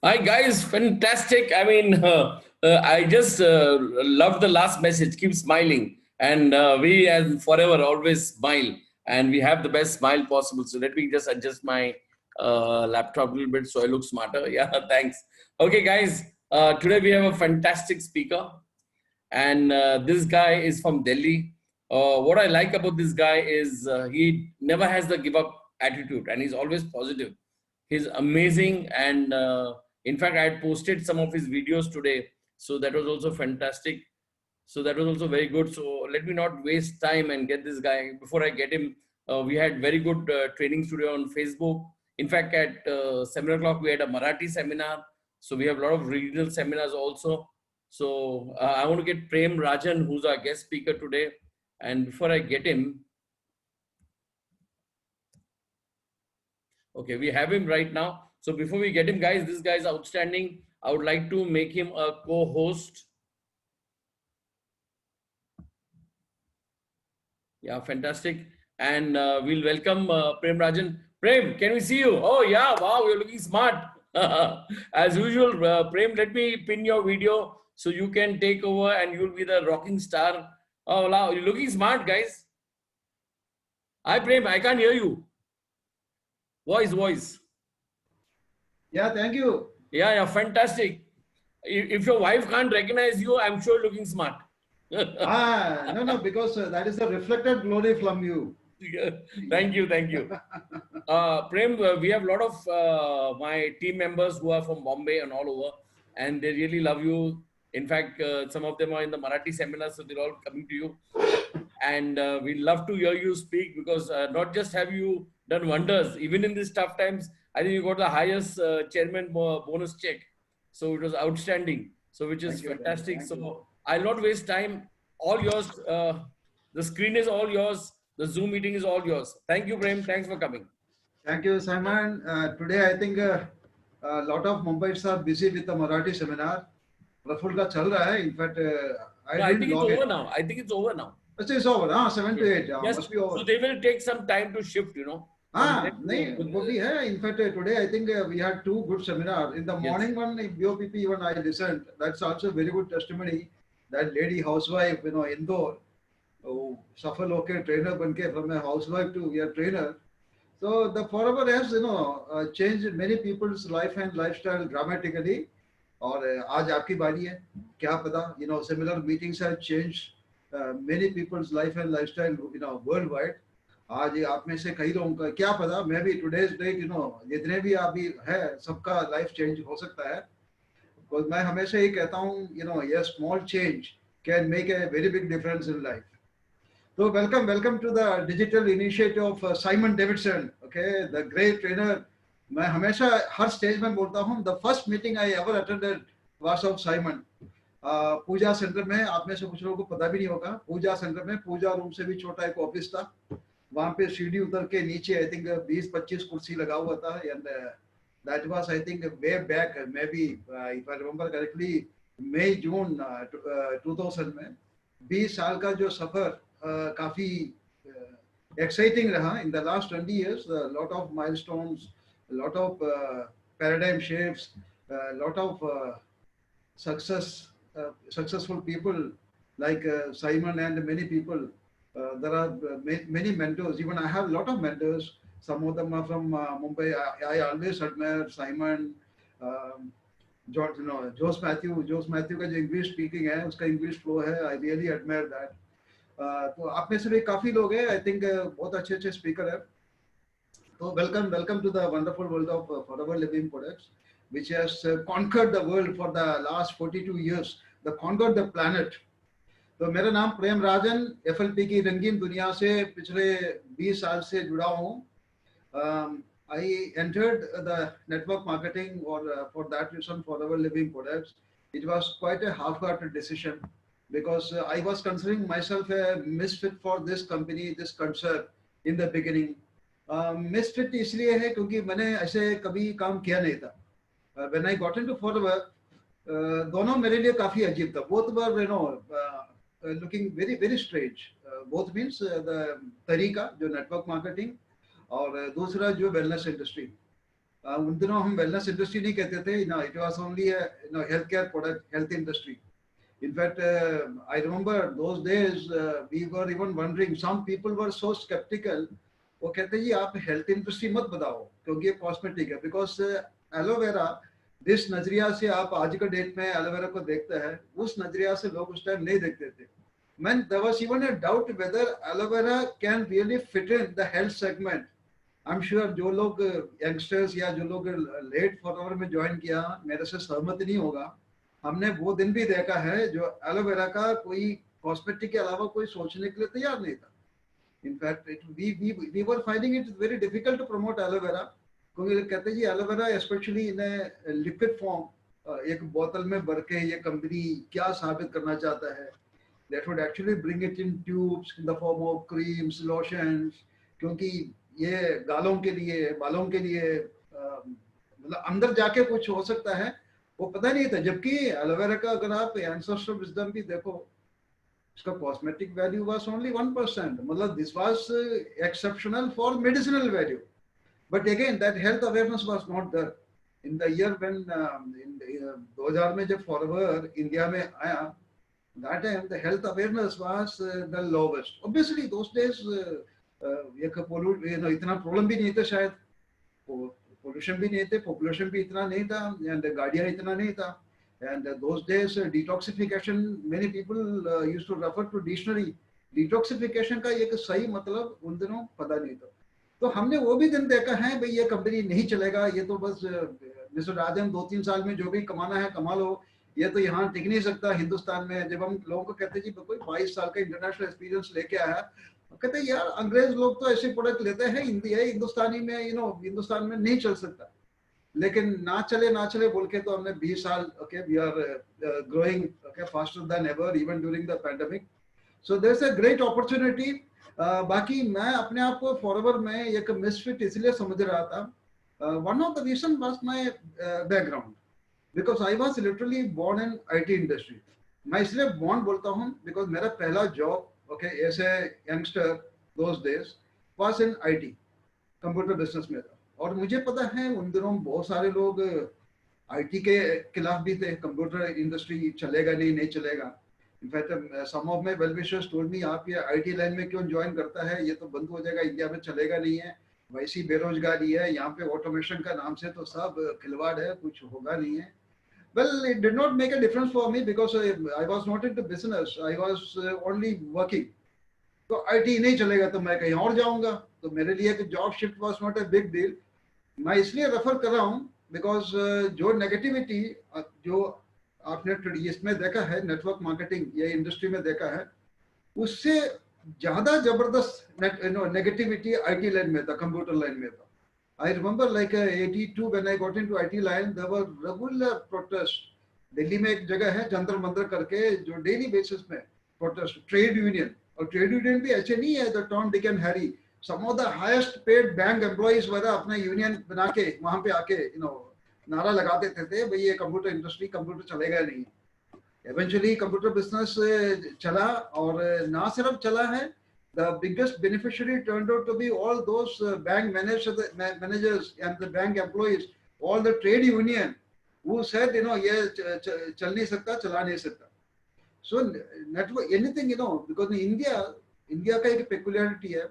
Hi guys, fantastic. I mean, I just love the last message. Keep smiling, and we as forever always smile, and we have the best smile possible. So let me just adjust my laptop a little bit so I look smarter. Yeah, thanks. Okay, guys. Today we have a fantastic speaker, and this guy is from Delhi. What I like about this guy is he never has the give up attitude, and he's always positive. He's amazing, and in fact, I had posted some of his videos today, so that was also fantastic. So that was also very good. So let me not waste time and get this guy. Before I get him, we had very good training studio on Facebook. In fact, at 7 o'clock, we had a Marathi seminar. So we have a lot of regional seminars also. So I want to get Prem Rajan, who's our guest speaker today. And before I get him, okay, we have him right now. So before we get him, guys, this guy is outstanding. I would like to make him a co-host. Yeah, fantastic. And we'll welcome Prem Rajan. Prem, can we see you? Oh, yeah. Wow, you're looking smart. As usual, Prem, let me pin your video so you can take over and you'll be the rocking star. Oh, wow, you're looking smart, guys. Hi, Prem. I can't hear you. Voice. Yeah, thank you. Yeah, fantastic. If your wife can't recognize you, I'm sure you're looking smart. No, because that is the reflected glory from you. Thank you. Prem, we have a lot of my team members who are from Bombay and all over, and they really love you. In fact, some of them are in the Marathi seminar, so they're all coming to you. And we love to hear you speak because not just have you done wonders, even in these tough times, I think you got the highest chairman bonus check. So it was outstanding. So which is fantastic. Thank you. So I'll not waste time. All yours. The screen is all yours. The Zoom meeting is all yours. Thank you, Prem. Thanks for coming. Thank you, Simon. Today, I think a lot of Mumbai's are busy with the Marathi seminar. Praful ka chal raha hai. In fact, I No, I didn't think it's log over in. now. I think it's over now. It's over. 7 Yes. to 8. Yes. Must be So over. they will take some time to shift, from there नहीं to वो भी है. In fact, today I think we had two good seminars. In the yes. morning one, in BOPP, even I listened. That's also very good testimony. That lady housewife, Indore, सफल होके trainer बन के from a housewife to a trainer. So the forever has changed many people's life and lifestyle dramatically. और आज आपकी बारी है. क्या पता, similar meetings have changed many people's life and lifestyle, worldwide. आज आप में से कई लोगों का क्या पता, मैं भी टुडेज डेट जितने भी अभी है सबका लाइफ चेंज हो सकता है. बिकॉज मैं हमेशा ही कहता हूँ ये small change can make a very big difference in life. तो welcome to the digital initiative of Simon Davidson. Okay, the great trainer. मैं हमेशा हर स्टेज में बोलता हूँ, the first meeting I ever attended was of Simon. Pooja centre में, आप में से कुछ लोगों को पता भी नहीं होगा, पूजा सेंटर में, पूजा रूम से भी छोटा एक ऑफिस था. वहां पे सीढ़ी उतर के नीचे आई थिंक 20-25 कुर्सी लगा हुआ था. And that was I think way back, maybe if I remember correctly, मई जून 2000 में. 20 साल का जो सफर काफी exciting raha. In the last 20 years, a lot of milestones, a lot of paradigm shifts, a lot of successful people like Simon and many people. There are many mentors. Even I have a lot of mentors. Some of them are from Mumbai. I always admire Simon. George Jose Mathew का जो English speaking है, उसका English flow है, I really admire that. तो आप में से भी काफी लोग हैं, आई थिंक बहुत अच्छे अच्छे स्पीकर है. तो welcome to the wonderful world of Forever Living Products, which has conquered the world for the last 42 years, the conquered the planet. तो मेरा नाम प्रेम राजन, एफएलपी की रंगीन दुनिया से पिछले 20 साल से जुड़ा हूँ. I entered the network marketing, or for that reason, Forever Living Products. It was quite a half-hearted decision because I was considering myself a misfit for this company, this concern in the beginning. Misfit इसलिए है क्योंकि मैंने ऐसे कभी काम किया नहीं था. When I got into Forever, दोनों मेरे लिए काफी अजीब था. Both were looking very very strange. Both means the तरीका जो network marketing और दूसरा जो वेलनेस इंडस्ट्री. उन दिनों हम वेलनेस इंडस्ट्री नहीं कहते थे, ना, it was only health care product, health industry. In fact, I remember those days we were even wondering, some people were so skeptical. वो कहते जी आप हेल्थ इंडस्ट्री मत बताओ क्योंकि ये कॉस्मेटिक है, बिकॉज एलोवेरा जिस नजरिया से आप आज के डेट में एलोवेरा को देखते हैं उस नजरिया से लोग उस टाइम नहीं देखते थे. Man, there was even a doubt whether aloe vera can really fit in the health segment. I'm sure जो लोग यंगस्टर्स या जो लोग लेट फॉरवर्ड में ज्वाइन किया मेरे से सहमत नहीं होगा. हमने वो दिन भी देखा है जो एलोवेरा का कोई कॉस्मेटिक के अलावा कोई सोचने के लिए तैयार नहीं था. In fact we were finding it very difficult to promote aloe vera, क्योंकि कहते हैं जी aloe vera specially in liquid form एक बोतल में भर के ये कंपनी क्या साबित करना चाहता है. That would actually bring it in tubes in the form of creams, lotions, क्योंकि ये गालों के लिए, बालों के लिए मतलब अंदर जाके कुछ हो सकता है वो पता नहीं था. जबकि एलोवेरा का अगर आप एंसेस्ट्रल विजडम भी देखो, उसका कॉस्मेटिक वैल्यू वाज ओनली 1%. मतलब this was exceptional for medicinal value, but again that health awareness was not there in the year when 2000 में जब फॉरवर्ड इंडिया में आया. That time the health awareness was the lowest. Obviously those days इतना problem भी नहीं था, शायद pollution भी नहीं थे, पॉपुलेशन भी इतना नहीं था, एंड गाड़ियां इतना नहीं था. And those days detoxification, many people used to refer to dictionary. Detoxification का एक सही मतलब उन दिनों पता नहीं था. तो हमने वो भी दिन देखा है भाई ये कंपनी नहीं चलेगा, ये तो बस मिस्टर राजन 2-3 साल में जो भी कमाना है कमा लो, ये तो यहाँ टिक नहीं सकता हिंदुस्तान में. जब हम लोगों को कहते जी कोई 22 साल का इंटरनेशनल एक्सपीरियंस लेके आया, कहते यार अंग्रेज लोग तो ऐसे प्रोडक्ट लेते हैं, हिंदुस्तानी में हिंदुस्तान में नहीं चल सकता. लेकिन ना चले बोल के तो हमने 20 साल okay we are growing okay faster than ever even during the pandemic. So there is a great opportunity. बाकी मैं अपने आप को फॉरवर्ड में एक मिसफिट इसलिए समझ रहा था. One of the reason was my background, because I was literally born in IT industry. मैं इसलिए born बोलता हूँ because मेरा पहला job okay as a youngster those days was in IT, computer business में था. और मुझे पता है उन दिनों बहुत सारे लोग IT के खिलाफ भी थे, कंप्यूटर इंडस्ट्री चलेगा नहीं चलेगा. In fact some of my well wishers told me आप ये IT लाइन में क्यों ज्वाइन करता है, ये तो बंद हो जाएगा, इंडिया में चलेगा नहीं है, वैसी बेरोजगारी है यहाँ पे, ऑटोमेशन का नाम से तो सब खिलवाड़ है, कुछ होगा नहीं है. Well, it did not make a difference for me because I was not into business. I was only working. तो IT नहीं चलेगा तो मैं कहीं और जाऊंगा. तो मेरे लिए job shift was not a big deal. मैं इसलिए रेफर कर रहा हूँ because जो नेगेटिविटी जो आपने इसमें देखा है नेटवर्क मार्केटिंग या इंडस्ट्री में देखा है, उससे ज्यादा जबरदस्त नेगेटिविटी IT लाइन में था, कंप्यूटर लाइन में था. I remember like 82 when I got into IT line, there were regular protests. Delhi में एक जगह है जंतर मंतर करके जो डेली बेसिस में प्रोटेस्ट, ट्रेड यूनियन, और ट्रेड यूनियन भी ऐसे नहीं है the Tom Dick and Harry. Some of the highest paid bank employees वगैरह अपना यूनियन बना के वहां पे आके नारा लगा देते थे भाई ये कंप्यूटर इंडस्ट्री, कंप्यूटर चलेगा नहीं. इवेंचुअली कंप्यूटर बिजनेस चला, और ना सिर्फ चला है, the biggest beneficiary turned out to be all those bank managers and the bank employees, all the trade union who said ये चल नहीं सकता, चला नहीं सकता. So network anything because in India का एक peculiarity है,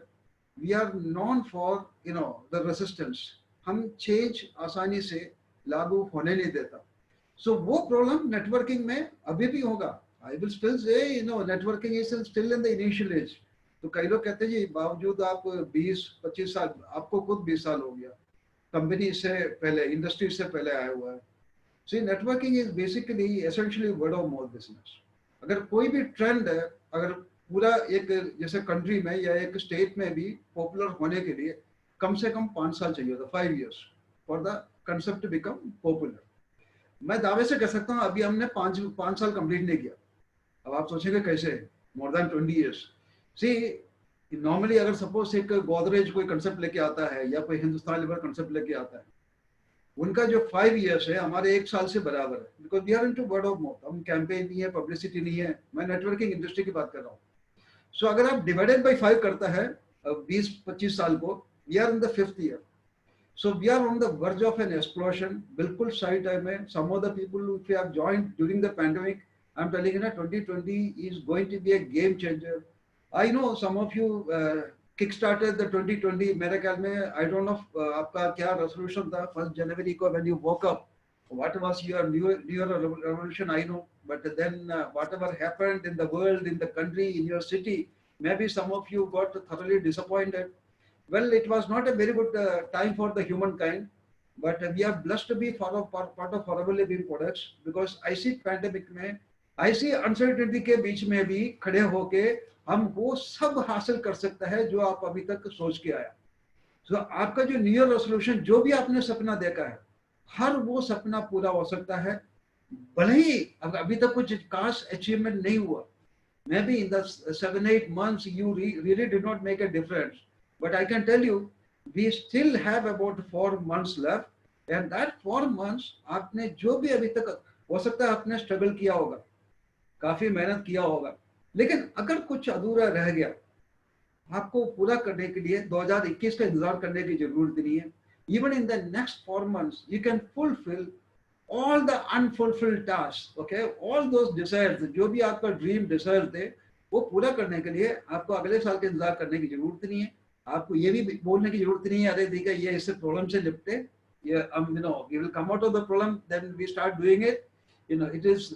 we are known for the resistance. हम change आसानी से लागू होने नहीं देता. So वो प्रॉब्लम नेटवर्किंग में अभी भी होगा. I will still say networking is still in the initial age. तो कई लोग कहते हैं जी बावजूद आप 20-25 साल, आपको खुद 20 साल हो गया, कंपनी से पहले, इंडस्ट्री से पहले आया हुआ है. See networking is basically essentially word of mouth business. अगर कोई भी ट्रेंड है, अगर पूरा एक जैसे कंट्री में या एक स्टेट में भी पॉपुलर होने के लिए कम से कम 5 साल चाहिए होता, 5 years for the concept to become popular. मैं दावे से कह सकता हूँ अभी हमने 5 साल कंप्लीट नहीं किया. अब आप सोचेंगे कैसे, मोर देन 20 years. सी नॉर्मली अगर सपोज एक गोदरेज कोई कंसेप्ट लेके आता है या कोई हिंदुस्तान लेवर कंसेप्ट लेके आता है, उनका जो 5 years है हमारे 1 साल से बराबर है, because we are into word of mouth. हम कैंपेन नहीं है, पब्लिसिटी नहीं है, मैं नेटवर्किंग इंडस्ट्री की बात कर रहा हूँ. सो अगर आप डिवाइडेड बाई 5 करता है 20-25 साल को, we are in the 5th year. So we are on the verge of an explosion. बिल्कुल सही time है. Some of the people who have joined during the pandemic, I'm telling you ना 2020 is going to be a game changer. I know some of you kickstarted the 2020. मेरे ख्याल में I don't know आपका क्या resolution था 1st January को when you woke up. What was your new year resolution? I know, but then whatever happened in the world, in the country, in your city, maybe some of you got thoroughly disappointed. Well, it was not a very good time for the humankind, but we are blessed to be part of horrible living products because I see pandemic में, I see uncertainty के बीच में भी खड़े होके हम वो सब हासिल कर सकते हैं जो आप अभी तक सोच के आया. So आपका जो न्यू ईयर रेजोल्यूशन जो भी आपने सपना देखा है हर वो सपना पूरा हो सकता है भले ही अभी तक कुछ खास अचीवमेंट नहीं हुआ. Maybe in the 7-8 months you really did not make a difference. But I can tell you, we still have about 4 months left, and that 4 months आपने जो भी अभी तक हो सकता है आपने स्ट्रगल किया होगा, काफी मेहनत किया होगा, लेकिन अगर कुछ अधूरा रह गया, आपको पूरा करने के लिए 2021 का इंतजार करने की जरूरत नहीं है. Even in the next 4 months, you can fulfill all the unfulfilled tasks, okay? All those desires, जो भी आपका ड्रीम डिजायर थे, वो पूरा करने के लिए आपको अगले साल के इंतजार करने की जरूरत नहीं है. आपको ये भी बोलने की जरूरत नहीं है अरे देखा ये इससे प्रॉब्लम से निपटे, ये we will come out of the problem, then we start doing it. It is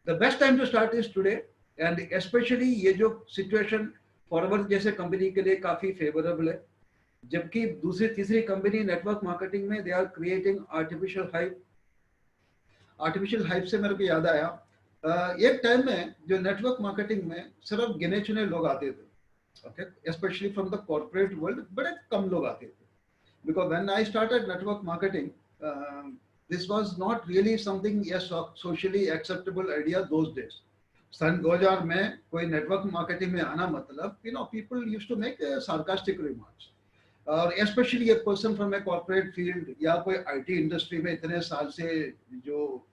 the best time to start is today, and especially ये जो सिचुएशन फॉरवर्ड जैसे कंपनी के लिए काफी फेवरेबल है, जबकि दूसरी तीसरी कंपनी नेटवर्क मार्केटिंग में they are creating artificial hype. Artificial hype से मेरे को याद आया, एक टाइम में जो नेटवर्क मार्केटिंग में सिर्फ गिने चुने लोग आते थे, okay, especially from the corporate world, बड़े कम लोग आते थे. Because when I started network marketing, this was not really something a socially acceptable idea those days. सन 2000 में कोई नेटवर्क मार्केटिंग में आना मतलब people used to make sarcastic remarks. और especially a person from a corporate field या कोई IT industry में इतने साल से जो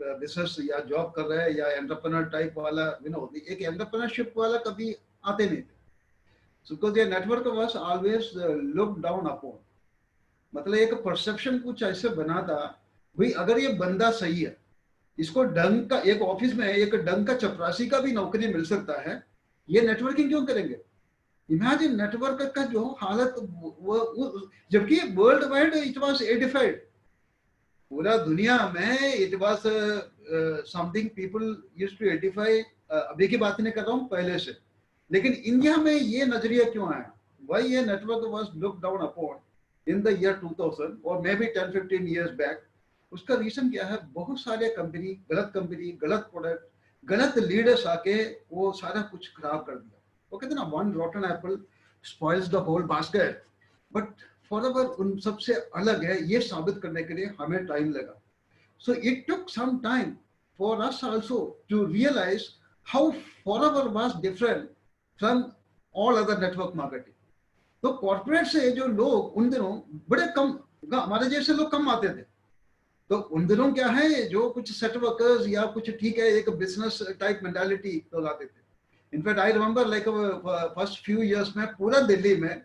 बिजनेस या जॉब कर रहा है या एंटरप्रेन्योर टाइप वाला एक एंटरप्रेन्योरशिप वाला कभी आते नहीं थे. So because their network was always looked down upon. मतलब एक परसेप्शन कुछ ऐसे बना था भाई अगर ये बंदा सही है, इसको डंग का एक ऑफिस में एक डंग का चपरासी का भी नौकरी मिल सकता है, ये नेटवर्किंग क्यों करेंगे. इमेजिन नेटवर्क का जो हालत वो जबकि world wide it was edified, पूरा दुनिया में it was something people used to edify. अभी की बात नहीं कर रहा हूँ पहले से, लेकिन इंडिया में ये नजरिया क्यों आया, वाई ये network was look down upon in the year 2000 और मे बी 10-15 इयर्स बैक. उसका रीजन क्या है, बहुत सारे कंपनी, गलत प्रोडक्ट, गलत लीडर्स आके वो सारा कुछ खराब कर दिया. वो कहते ना one rotten apple spoils the whole basket. But Forever उन सबसे अलग है ये साबित करने के लिए हमें टाइम लगा. So it took some time for us also to realise how Forever was different from all other network marketing. तो कॉर्पोरेट से जो लोग उन दिनों बड़े कम, हमारे जैसे लोग कम आते थे. तो उन दिनों क्या है जो कुछ सेट वर्कर्स या कुछ ठीक है एक बिजनेस टाइप मेंटालिटी लोग आते थे. In fact I remember like first few years में पूरा दिल्ली में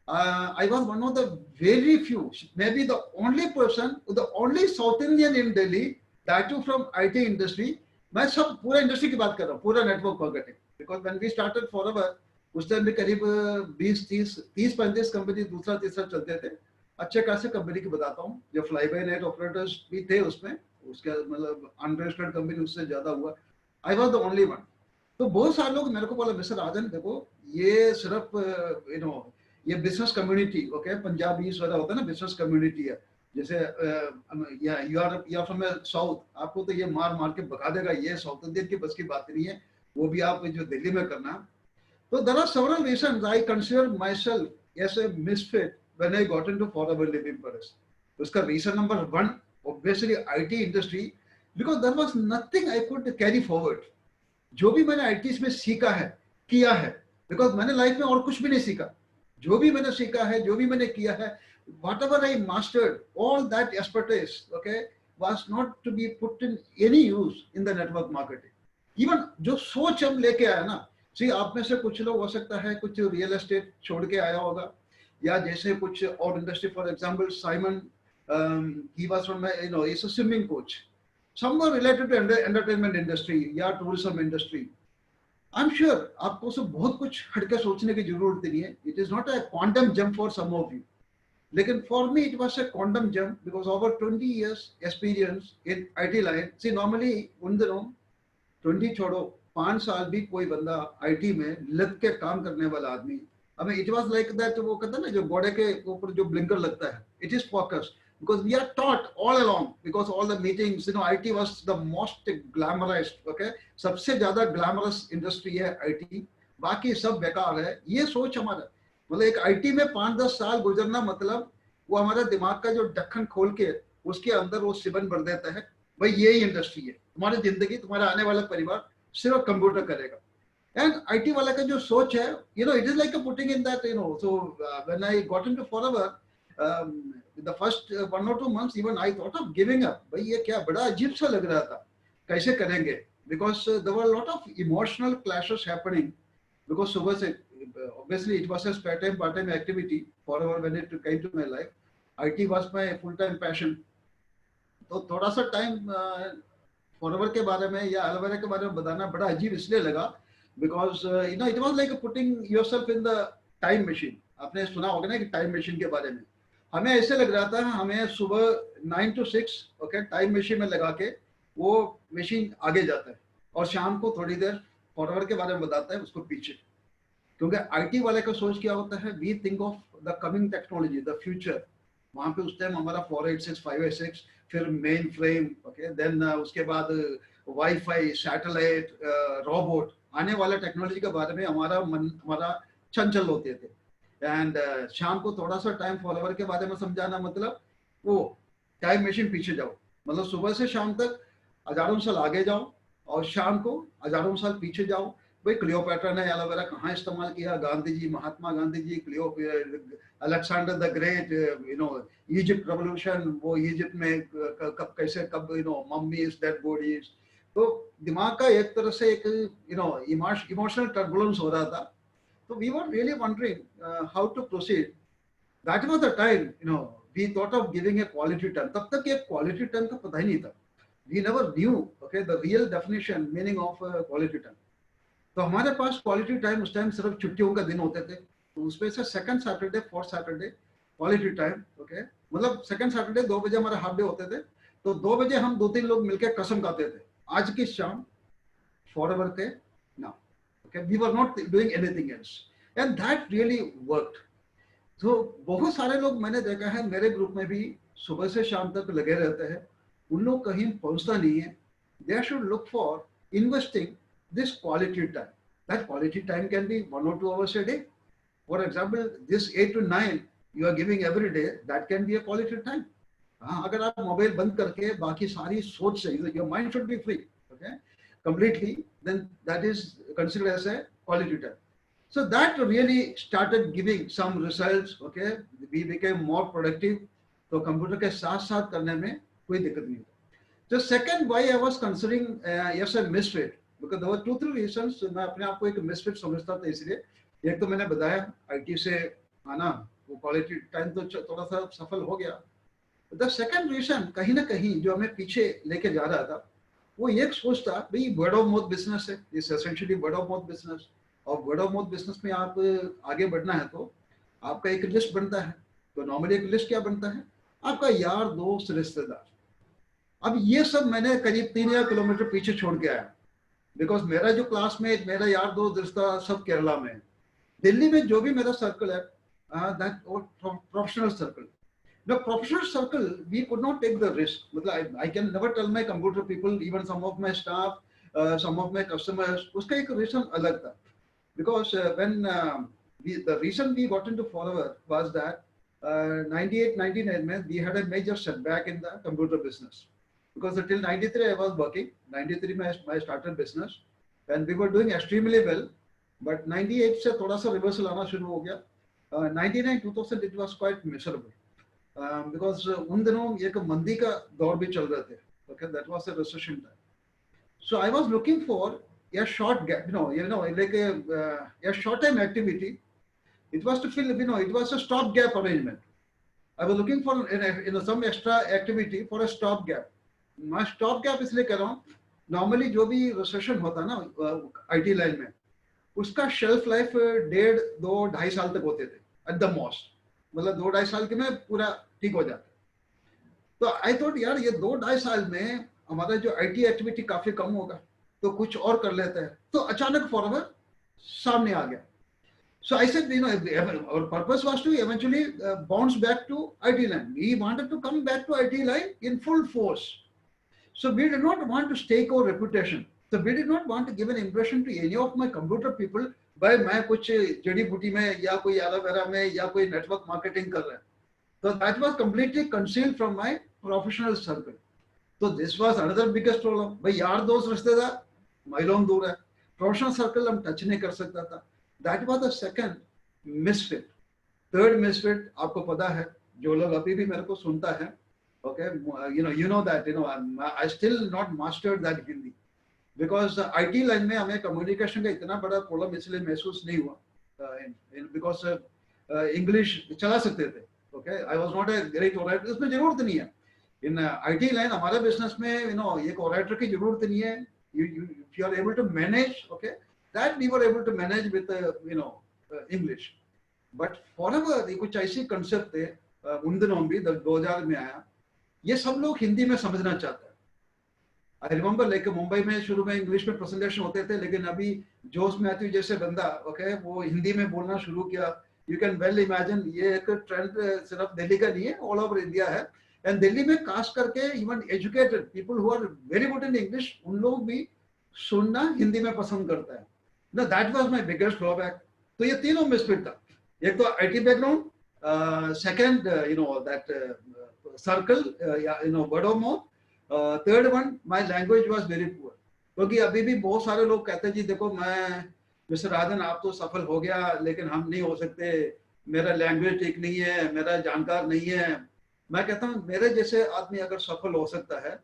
I was one of the very few, maybe the only person, the only South Indian in Delhi, that too from IT industry. मैं सब पूरा industry की बात कर रहा हूँ, पूरा network marketing. Because when we started Forever उस टाइम भी करीब 20-30-35 कंपनी दूसरा तीसरा चलते थे. अच्छे खासे कंपनी की बताता हूँ, जो फ्लाई बाय नाइट ऑपरेटर्स भी थे उसमें, उसके मतलब अनरजिस्टर्ड कंपनी उससे ज्यादा हुआ. I was the only one. तो बहुत सारे लोग मेरे को बोला मिस्टर राजन देखो ये सिर्फ ये बिजनेस कम्युनिटी, ओके, पंजाबी वगैरह होता है ना, बिजनेस कम्युनिटी है. जैसे या फ्रॉम साउथ, आपको तो ये मार मार के भगा देगा, ये साउथ इंडियन की बस की बात नहीं है, वो भी आप जो दिल्ली में करना. तो there are several reasons I consider my self as a misfit when I got into Forever Living Products. उसका reason number 1 obviously IT industry, because there was nothing I could carry forward. जो भी मैंने IT में सीखा है किया है, because मैंने लाइफ में और कुछ भी नहीं सीखा. जो भी मैंने सीखा है, जो भी मैंने किया है, whatever I mastered, all that expertise, okay, was not to be put in any use in the network marketing. Even जो सोच हम लेके आया ना, सी आप में से कुछ लोग हो सकता है कुछ रियल एस्टेट छोड़ के आया होगा, या जैसे कुछ और industry, for example Simon, he was from a, he's a swimming coach, somewhere related to entertainment industry या tourism industry. I'm sure आपको सब बहुत कुछ हटके सोचने की जरूरत नहीं है. It is not a quantum jump for some of you. लेकिन for me it was a quantum jump because over 20 years experience in IT line. See normally उन दिनों 20 छोड़ो 5 साल भी कोई बंदा IT में लग के काम करने वाला आदमी, हमें it was like that, वो कहता है ना जो घोड़े के ऊपर जो ब्लिंकर लगता है, it is focused because we are taught all along, because all the meetings, IT was the most glamorized, okay, सबसे ज्यादा glamorous industry है IT, बाकी सब बेकार है, ये सोच हमारा, मतलब एक IT में 5-10 साल गुजरना मतलब वो हमारा दिमाग का जो ढक्कन खोल के उसके अंदर वो सिबन भर देता है, भाई यही इंडस्ट्री है, तुम्हारी जिंदगी, तुम्हारा आने वाला परिवार सिर्फ कंप्यूटर करेगा. एंड आईटी वाला का जो सोच है, it is like putting in that, so when I got into forever, the first 1 or 2 months even I thought of giving up. भाई ये क्या बड़ा अजीब सा लग रहा था, कैसे करेंगे, because there were a lot of emotional clashes happening, because सुबह से obviously it was a spare time part time activity forever when it came to my life. IT was my full time passion. तो थोड़ा सा time forever के बारे में या aloe vera के बारे में बताना बड़ा अजीब इसलिए लगा because it was like putting yourself in the time machine. आपने सुना होगा ना कि टाइम मशीन के बारे में, हमें ऐसे लग रहा था हमें सुबह 9 to 6 ओके टाइम मशीन में लगा के वो मशीन आगे जाता है और शाम को थोड़ी देर फॉरएवर के बारे में बताता है उसको पीछे. क्योंकि आईटी वाले का सोच क्या होता है, we think of the coming technology, the future. वहां पे उस टाइम हमारा 486 586, फिर मेन फ्रेम, ओके, देन उसके बाद वाईफाई, सैटेलाइट, रोबोट, आने वाला टेक्नोलॉजी के बारे में हमारा चंचल होते थे. एंड शाम को थोड़ा सा टाइम फॉलोवर के बारे में समझाना मतलब वो टाइम मशीन पीछे जाओ, मतलब सुबह से शाम तक हजारों साल आगे जाओ और शाम को हजारों साल पीछे जाओ. भाई क्लियोपैट्रा ने एलोवेरा कहाँ इस्तेमाल किया, Gandhi ji, Mahatma Gandhi ji, Alexander the Great, Egypt revolution, वो इजिप्ट में कब कैसे कब मम्मीज डेड बॉडीज. तो दिमाग का एक तरह से एक इमोशनल टर्बुलेंस हो रहा था. तो we were really wondering how to proceed. That was the time we thought of giving a quality time. तब तक ये क्वालिटी टाइम का पता ही नहीं था. We never knew okay the real definition meaning of quality time. तो हमारे पास क्वालिटी टाइम उस टाइम सिर्फ छुट्टियों का दिन होते थे, तो उसमें से second Saturday, fourth Saturday quality time, okay, मतलब सेकंड सैटरडे 2 बजे हमारा हाफ डे होते थे. तो 2 बजे हम 2-3 लोग मिलकर कसम खाते थे आज की शाम फॉरएवर थे ना, okay, we were not doing anything else and that really worked. तो बहुत सारे लोग मैंने देखा है मेरे ग्रुप में भी सुबह से शाम तक लगे रहते हैं, उन लोग कहीं पहुंचता नहीं है. They should look for investing this quality time. That quality time can be 1 or 2 hours a day. For example, this 8 to 9 you are giving every day, that can be a quality time. अगर आप mobile बंद करके बाकी सारी सोच से, your mind should be free, okay, completely, then that is considered as a quality time. So that really started giving some results, okay, we became more productive. तो computer के साथ साथ करने में कोई दिक्कत नहीं था. So second, why I was considering yes a misfit, because there were 2-3 reasons. मैं अपने आप को एक मिसफिट समझता था, इसलिए एक तो मैंने बताया आईटी से आना, वो क्वालिटी टाइम तो थोड़ा सा सफल हो गया. द सेकंड रीजन कहीं ना कहीं जो हमें पीछे लेके जा रहा था, वो एक सोच था भाई वर्ड ऑफ माउथ बिजनेस है, it's essentially word of mouth business. और वर्ड ऑफ माउथ बिजनेस में आप आगे बढ़ना है तो आपका एक लिस्ट बनता है. तो नॉर्मली एक लिस्ट क्या बनता है, आपका यार दोस्त रिश्तेदार. अब ये सब मैंने करीब 3 किलोमीटर पीछे छोड़ के आया, बिकॉज मेरा जो क्लासमेट, मेरा यार दोस्त रिश्ता सब केरला में है. दिल्ली में जो भी मेरा सर्कल है, that professional circle. The professional circle, we could not take the risk. मतलब I can never tell my computer people, even some of my staff, some of my customers, उसका एक reason अलग था. Because when the reason we got into follower was that 98-99 में we had a major setback in the computer business. Because till 93 I was working. 93 में I started business and we were doing extremely well. But 98 से थोड़ा सा reversal आना शुरू हो गया. 99-2000 it was quite miserable. Because उन दिनों एक मंदी का दौर भी चल रहे थे. Okay, that was a recession time. So I was looking for a short gap, like a short time activity It was to fill, it was a stopgap arrangement. I was looking for some extra activity for a stopgap. मैं stopgap इसलिए कर रहा हूँ, normally जो भी recession होता है ना आईटी लाइन में, उसका शेल्फ लाइफ 1.5, 2, 2.5 साल तक होते थे एट द मोस्ट, मतलब 2, 2.5 साल के में पूरा ठीक हो जाता। तो आई थॉट यार ये 2, 2.5 साल में हमारा जो आईटी एक्टिविटी काफी कम होगा, तो कुछ और कर लेते हैं। तो अचानक फॉरवर्ड सामने आ गया। So I said, our purpose was to eventually bounce back to IT line. We wanted to come back to IT line in full force. So we did not want to stake our reputation. So we did not want to give an impression to any of my computer people by मैं कुछ जड़ी बूटी में या कोई aloe vera में या कोई नेटवर्क मार्केटिंग कर रहा है। So that was completely concealed from my professional circle. So this was another biggest problem. भाई यार दोस्त रिश्तेदार माइलों दूर है, प्रोफेशनल सर्कल हम टच नहीं कर सकता था। That was the second misfit. Third misfit, आपको पता है, जो लोग अभी भी मेरे को सुनता है, okay, you know that, I still not mastered that Hindi, because IT line में हमें communication का इतना बड़ा problem इसलिए महसूस नहीं हुआ, because English चला सकते थे, okay, I was not a great orator, इसमें जरूरत नहीं है, in IT line हमारे business में, एक orator की जरूरत नहीं है, if you are able to manage, okay, that we were able to manage with English, but forever ये कुछ ऐसी concept थे, उन दिनों भी 2000 में आया, ये सब लोग हिंदी में समझना चाहते हैं। I remember like मुंबई में शुरू में इंग्लिश में प्रेजेंटेशन होते थे, लेकिन अभी जोस मैथ्यू जैसे बंदा, ओके, वो हिंदी में बोलना शुरू किया। You can well imagine ये एक ट्रेंड सिर्फ दिल्ली का नहीं है, ऑल ओवर इंडिया है। एंड दिल्ली में खास करके even educated people who are very good in English, उन लोग भी सुनना हिंदी में पसंद करता है। No, that was my biggest drawback. तो ये तीनों मिसफिट था। एक तो IT background, second that circle, word of mouth, third one my language was very poor. क्योंकि अभी भी बहुत सारे लोग कहते हैं जी देखो मैं मिस्टर राजन आप तो सफल हो गया लेकिन हम नहीं हो सकते, मेरा लैंग्वेज ठीक नहीं है, मेरा जानकार नहीं है। मैं कहता हूँ मेरे जैसे आदमी अगर सफल हो सकता है,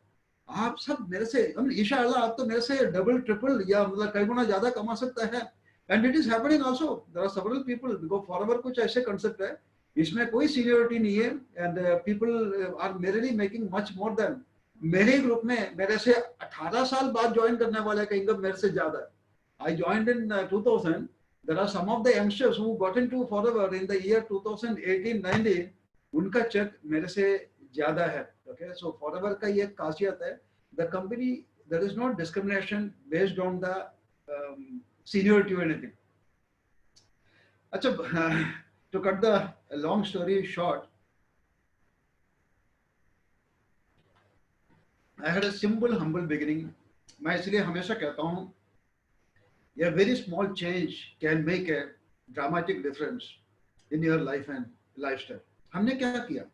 आप सब मेरे से, इंशाअल्लाह आप तो मेरे से डबल ट्रिपल या मतलब कई गुना ज्यादा कमा सकता है। And it is happening also, there are several people, because Forever कुछ ऐसे कांसेप्ट है, इसमें कोई सीनियरिटी नहीं है, and people are merely making much more than, मेरे ग्रुप में मेरे से 18 साल बाद ज्वाइन करने वाले का इनकम मेरे से ज्यादा है। I joined in 2000, there are some of the youngsters who got into Forever in the year 2018-19, उनका चेक मेरे से ज्यादा है। Okay, so forever का ये खासियत है, the company, there is no discrimination based on the seniority or anything. अच्छा, to cut the long story short, I had a simple humble beginning. मैं इसलिए हमेशा कहता हूँ, a very small change can make a dramatic difference in your life and lifestyle. हमने क्या किया?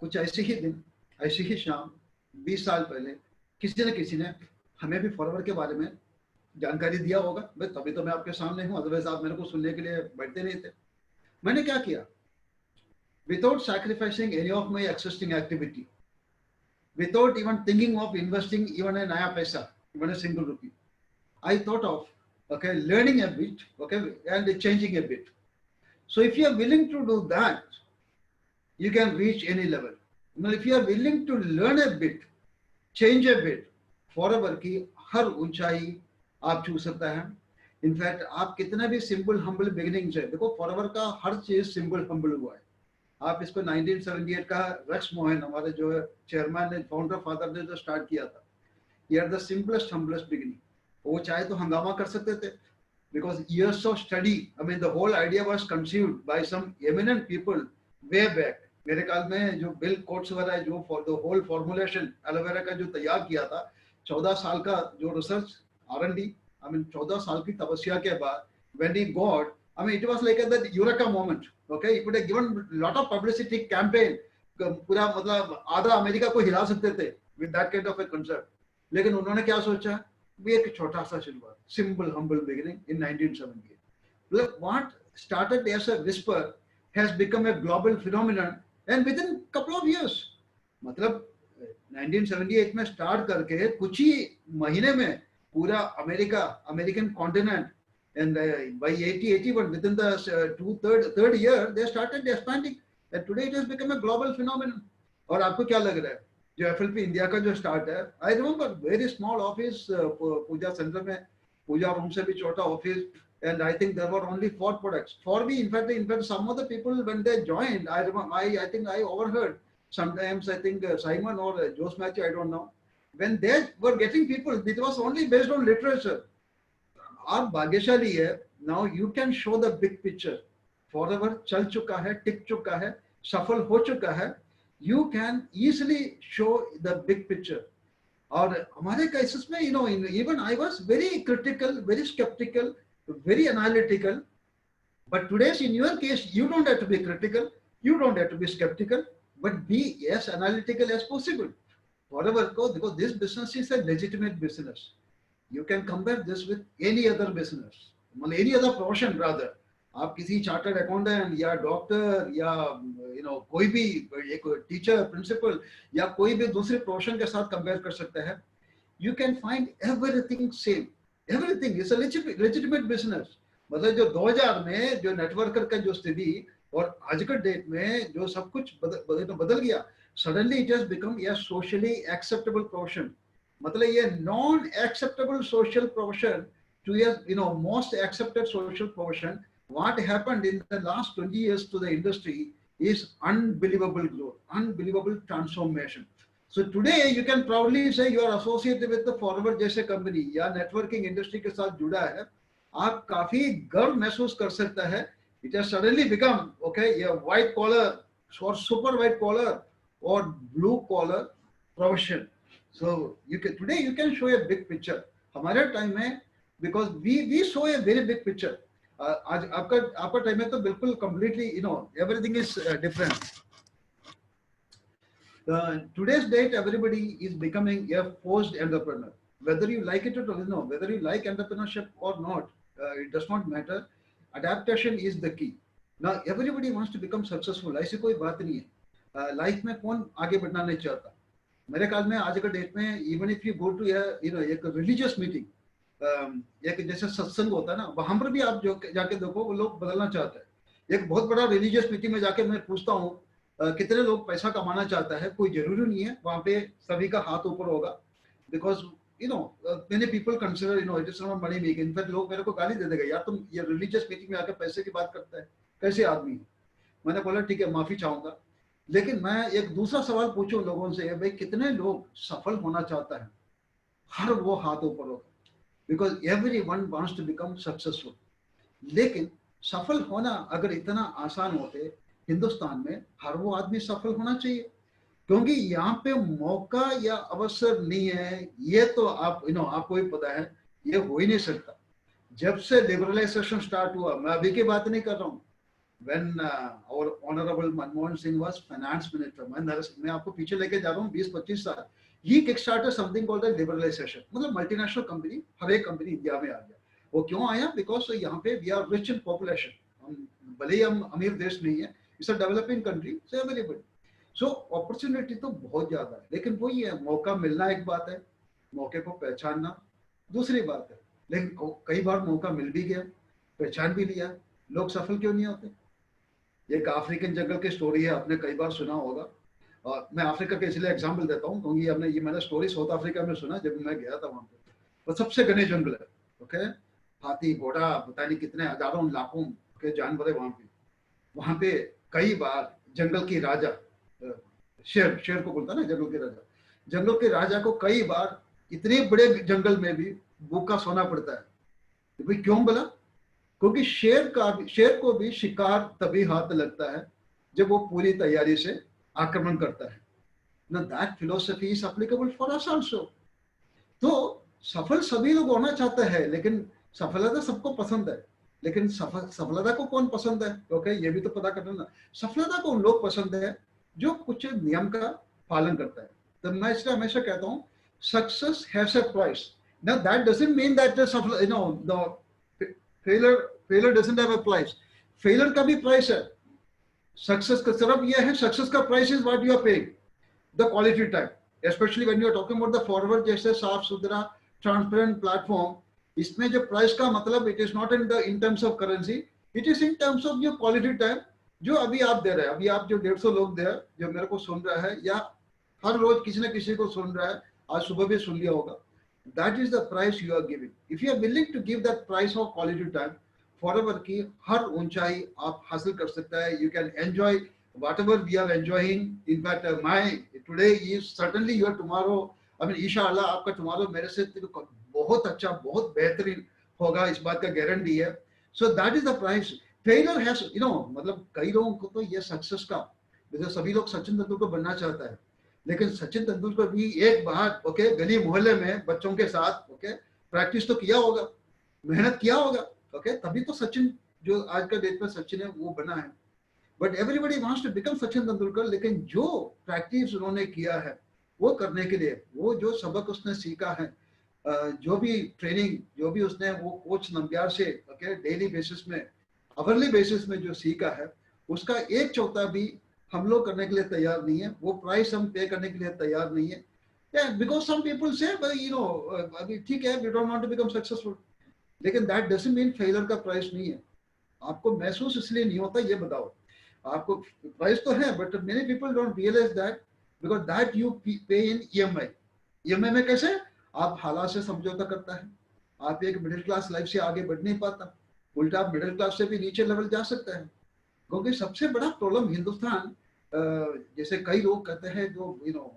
कुछ ऐसे ही दिन, ऐसी ही शाम 20 साल पहले किसी न किसी ने हमें भी फॉरवर्ड के बारे में जानकारी दिया होगा, भाई तभी तो मैं आपके सामने हूँ, अदरवाइज आप मेरे को सुनने के लिए बैठते नहीं थे। मैंने क्या किया? Without sacrificing any of my existing activity, without even thinking of investing even a नया पैसा, even a single rupee, I thought of okay learning a bit, okay, and changing a bit. So if you are willing to do that, you can reach any level. Now, if you are willing to learn a bit, change a bit, forever की हर ऊंचाई आप छू सकता है। In fact आप कितना भी सिंपल हम्बल बिगिनिंग से, देखो फॉरएवर का हर चीज सिंपल हम्बल हुआ है। आप इसको 1978 का रेक्स मोहन, हमारे जो चेयरमैन ने, फाउंडर फादर ने जो स्टार्ट किया था, ये are the simplest humblest beginning. वो चाहे तो हंगामा कर सकते थे, because years of study, I mean the whole idea was conceived by some eminent people way back. मेरे ख्याल में जो बिल कोट्स वगैरह है, जो for the whole formulation aloe vera का जो तैयार किया था, 14 साल का जो रिसर्च R&D, I mean 14 साल की तपस्या के बाद, when he got, I mean it was like that eureka moment, okay, he could have given lot of publicity campaign, पूरा मतलब आधा अमेरिका को हिला सकते थे with that kind of a concept, लेकिन उन्होंने क्या सोचा? भी एक छोटा सा शुरुआत, simple humble beginning in 1978. Look, what started as a whisper has become a global phenomenon, and within couple of years, मतलब 1978 में स्टार्ट करके कुछ ही महीने में पूरा America, American continent And by 81, within the third year, they started expanding. And today it has become a global phenomenon. और आपको क्या लग रहा है जो FLP इंडिया का जो स्टार्ट है, I remember very small office puja centre में, पूजा रूम से भी छोटा office, and I think there were only 4 products. For me, in fact, some of the people when they joined, I remember, I think I overheard sometimes. I think Simon or Jose Matthew, I don't know, when they were getting people, it was only based on literature. आप भाग्यशाली है, now you can show the big picture. Forever चल चुका है, टिक चुका है, सफल हो चुका है. You can easily show the big picture. और हमारे केसेस में, even I was very critical, very skeptical, very analytical. But today's, in your case, you don't have to be critical, you don't have to be skeptical, but be as analytical as possible. Whatever goes, because this business is a legitimate business. You can compare this with any other business, any other profession rather. आप किसी chartered accountant या doctor या कोई भी एक teacher, principal या कोई भी दूसरे प्रोफेशन के साथ कंपेयर कर सकते हैं. You can find everything same. Everything is a legitimate business. मतलब जो 2000 में जो नेटवर्कर का जो स्थिति और आज के डेट में जो सब कुछ बदल गया, suddenly it has become a socially acceptable profession. मतलब ये non acceptable social profession to a most accepted social profession. What happened in the last 20 years to the industry is unbelievable growth, unbelievable transformation. So today you can proudly say you are associated with the Forward जैसे company या networking industry के साथ जुड़ा है. आप काफी गर्व महसूस कर सकता है. It has suddenly become a white collar or super white collar or blue collar profession. So today you can show a big picture. हमारे time में, because we show a very big picture. आज आपका time है तो बिल्कुल completely everything is different. Today's date, everybody is becoming a forced entrepreneur. Whether you like it or not, whether you like entrepreneurship or not, it does not matter. Adaptation is the key. Now everybody wants to become successful. ऐसी कोई बात नहीं है. Life में कौन आगे बढ़ना नहीं चाहता. मेरे ख्याल में आज के डेट में even if you go to एक religious meeting, एक जैसे सत्संग होता है ना, वहां पर भी आप जाके देखो वो लोग बदलना चाहते हैं. एक बहुत बड़ा रिलीजियस मीटिंग में जाके मैं पूछता हूँ कितने लोग पैसा कमाना चाहता है, कोई जरूरी नहीं है वहां पे सभी का हाथ ऊपर होगा. Because many people consider it is not money making. In fact लोग मेरे को गाली दे देगा, यार तुम ये रिलीजियस मीटिंग में आकर पैसे की बात करता है, कैसे आदमी है. मैंने बोला ठीक है, माफी चाहूंगा. लेकिन मैं एक दूसरा सवाल पूछूं लोगों से, भाई कितने लोग सफल होना चाहता है, हर वो हाथ ऊपर होगा. Because everyone wants to become successful. लेकिन सफल होना अगर इतना आसान होते हिंदुस्तान में, हर वो आदमी सफल होना चाहिए. क्योंकि यहाँ पे मौका या अवसर नहीं है, ये तो आपको भी पता है, ये हो ही नहीं सकता. जब से लिबरलाइजेशन स्टार्ट हुआ, मैं अभी की बात नहीं कर रहा हूँ, when our honorable Manmohan Singh was finance minister, मैं आपको पीछे लेके जा रहा हूँ 20-25 साल. He kickstarted something called the liberalization. मतलब मल्टीनेशनल कंपनी, हर एक कंपनी इंडिया में आ गया. वो क्यों आया? बिकॉज यहाँ पे we are rich in population. भले ही हम अमीर देश नहीं है, it's a developing country, so available. So opportunity तो बहुत ज्यादा है, लेकिन वही है, मौका मिलना एक बात है, मौके को पहचानना दूसरी बात है. लेकिन कई बार मौका मिल भी गया, पहचान भी लिया, लोग सफल क्यों नहीं होते? एक अफ्रीकन जंगल की स्टोरी है, आपने कई बार सुना होगा. और मैं अफ्रीका के इसलिए एग्जाम्पल देता हूँ क्योंकि मैंने स्टोरी साउथ अफ्रीका में सुना जब मैं गया था वहां पे. वो सबसे घने जंगल है. ओके, हाथी, घोड़ा, पता नहीं कितने हजारों लाखों के जानवर है वहां पे. वहां पे कई बार जंगल की राजा, शेर को बोलता ना जंगल के राजा, जंगल के राजा को कई बार इतने बड़े जंगल में भी भूखा सोना पड़ता है. तो भाई क्यों बोला? क्योंकि शेर को भी शिकार तभी हाथ लगता है जब वो पूरी तैयारी से आक्रमण करता है. Now that philosophy is applicable for us also. तो सफल सभी लोग होना चाहते हैं, लेकिन सफलता सबको पसंद है, लेकिन सफलता को कौन पसंद है? ओके, ये भी तो पता करना ना. सफलता को उन लोग पसंद है जो कुछ नियम का पालन करता है. तो मैं इसलिए हमेशा कहता हूँ success has a price. Now that doesn't mean that the failure doesn't have a price. Failure का भी प्राइस है. सक्सेस का सिर्फ यह है, सक्सेस का price is what you are paying, the quality time, specially when you are talking about the forward जैसे साफ सुथरा ट्रांसपेरेंट प्लेटफॉर्म. इसमें जो प्राइस का मतलब it is not in terms of currency, it is in terms of your quality time जो अभी आप दे रहे हैं। अभी आप जो 150 लोग दे रहे हैं, जो मेरे को सुन रहा है या हर रोज किसी न किसी को सुन रहा है, आज सुबह भी सुन लिया होगा, that is the price you are giving. If you are willing to give that price of quality time, Forever की हर ऊंचाई आप हासिल कर सकता है। You can enjoy whatever we are enjoying. In fact, my today is certainly your tomorrow. I mean, इंशाअल्लाह आपका tomorrow मेरे से बहुत अच्छा, बहुत बेहतरीन होगा, इस बात का गारंटी है। So that is the price. Failure has, you know, मतलब कई लोगों को तो ये सक्सेस का, जैसे सभी लोग सचिन तेंदुलकर बनना चाहता है, लेकिन सचिन तेंदुलकर भी एक बार ओके गली मोहल्ले में बच्चों के साथ ओके प्रैक्टिस तो किया होगा, मेहनत किया होगा, ओके तभी तो सचिन जो आज का डेट में सचिन है वो बना है। But everybody wants to become Sachin Tendulkar, लेकिन जो प्रैक्टिस उन्होंने किया है वो करने के लिए, वो जो सबक उसने सीखा है, जो भी ट्रेनिंग, जो भी उसने वो कोच नंबियार से ओके डेली बेसिस में, आवरली बेसिस में जो सीखा है, उसका 1/4 भी हम लोग करने के लिए तैयार नहीं है। वो प्राइस हम पे करने के लिए तैयार नहीं है, बिकॉज सम पीपल से यू नो अभी ठीक है we don't want to become successful, लेकिन दैट डजंट मीन फेलियर का प्राइस नहीं है। आपको महसूस इसलिए नहीं होता, ये बताओ, आपको प्राइस तो है but many people don't realise that, because that you pay in EMI. EMI में कैसे आप हालात से समझौता करता है, आप एक मिडिल क्लास लाइफ से आगे बढ़ नहीं पाता, उल्टा आप मिडिल क्लास से भी नीचे लेवल जा सकता है। क्योंकि सबसे बड़ा प्रॉब्लम हिंदुस्तान, जैसे कई लोग कहते हैं जो यू नो,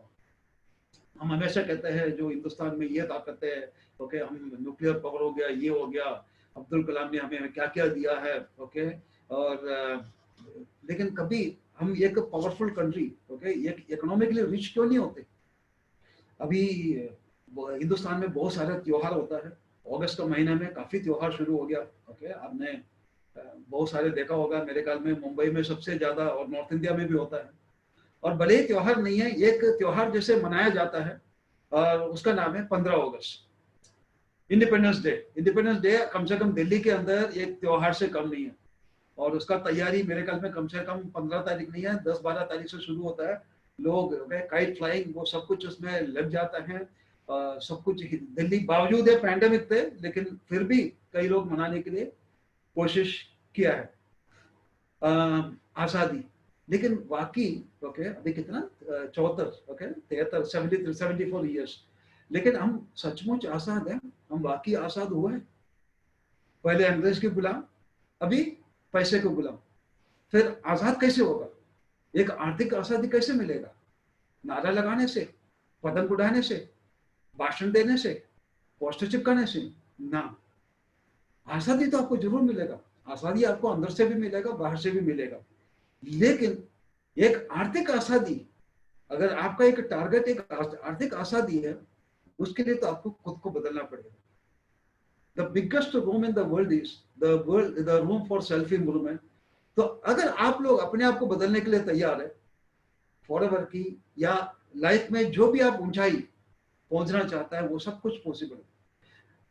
हम हमेशा कहते हैं जो हिंदुस्तान में ये ताकत है, ओके हम न्यूक्लियर पावर हो गया, ये हो गया, अब्दुल कलाम ने हमें क्या क्या दिया है, ओके और लेकिन कभी हम एक पावरफुल कंट्री ओके एक इकोनॉमिकली रिच क्यों नहीं होते? अभी हिंदुस्तान में बहुत सारे त्योहार होता है, अगस्त का महीने में काफी त्योहार शुरू हो गया, ओके आपने बहुत सारे देखा होगा, मेरे ख्याल में मुंबई में सबसे ज्यादा और नॉर्थ इंडिया में भी होता है। और भले ही त्योहार नहीं है, एक त्योहार जैसे मनाया जाता है और उसका नाम है 15 अगस्त, इंडिपेंडेंस डे। इंडिपेंडेंस डे कम से कम दिल्ली के अंदर एक त्योहार से कम नहीं है, और उसका तैयारी मेरे ख्याल में कम से कम 15 तारीख नहीं है, 10-12 तारीख से शुरू होता है। लोग काइट फ्लाइंग वो सब कुछ उसमें लग जाता है, सब कुछ दिल्ली बावजूद है पैंडेमिक थे, लेकिन फिर भी कई लोग मनाने के लिए कोशिश किया है आज़ादी। लेकिन बाकी ओके अभी कितना 74 ओके 73 74 ईयर्स, लेकिन हम सचमुच आज़ाद हैं? हम बाकी आज़ाद हुए हैं? पहले अंग्रेज के गुलाम, अभी पैसे को गुलाम, फिर आजाद कैसे होगा? एक आर्थिक आजादी कैसे मिलेगा? नारा लगाने से, पतंग उड़ाने से, भाषण देने से, पोस्टर चिपकाने से? ना, आजादी तो आपको जरूर मिलेगा, आजादी आपको अंदर से भी मिलेगा, बाहर से भी मिलेगा, लेकिन एक आर्थिक आजादी, अगर आपका एक टारगेट एक आर्थिक आजादी है, उसके लिए तो आपको खुद को बदलना पड़ेगा। The biggest room in the world is the room for self improvement. तो अगर आप लोग अपने आप को बदलने के लिए तैयार है, फॉरएवर की या लाइफ में जो भी आप ऊंचाई पहुंचना चाहता है वो सब कुछ पॉसिबल है।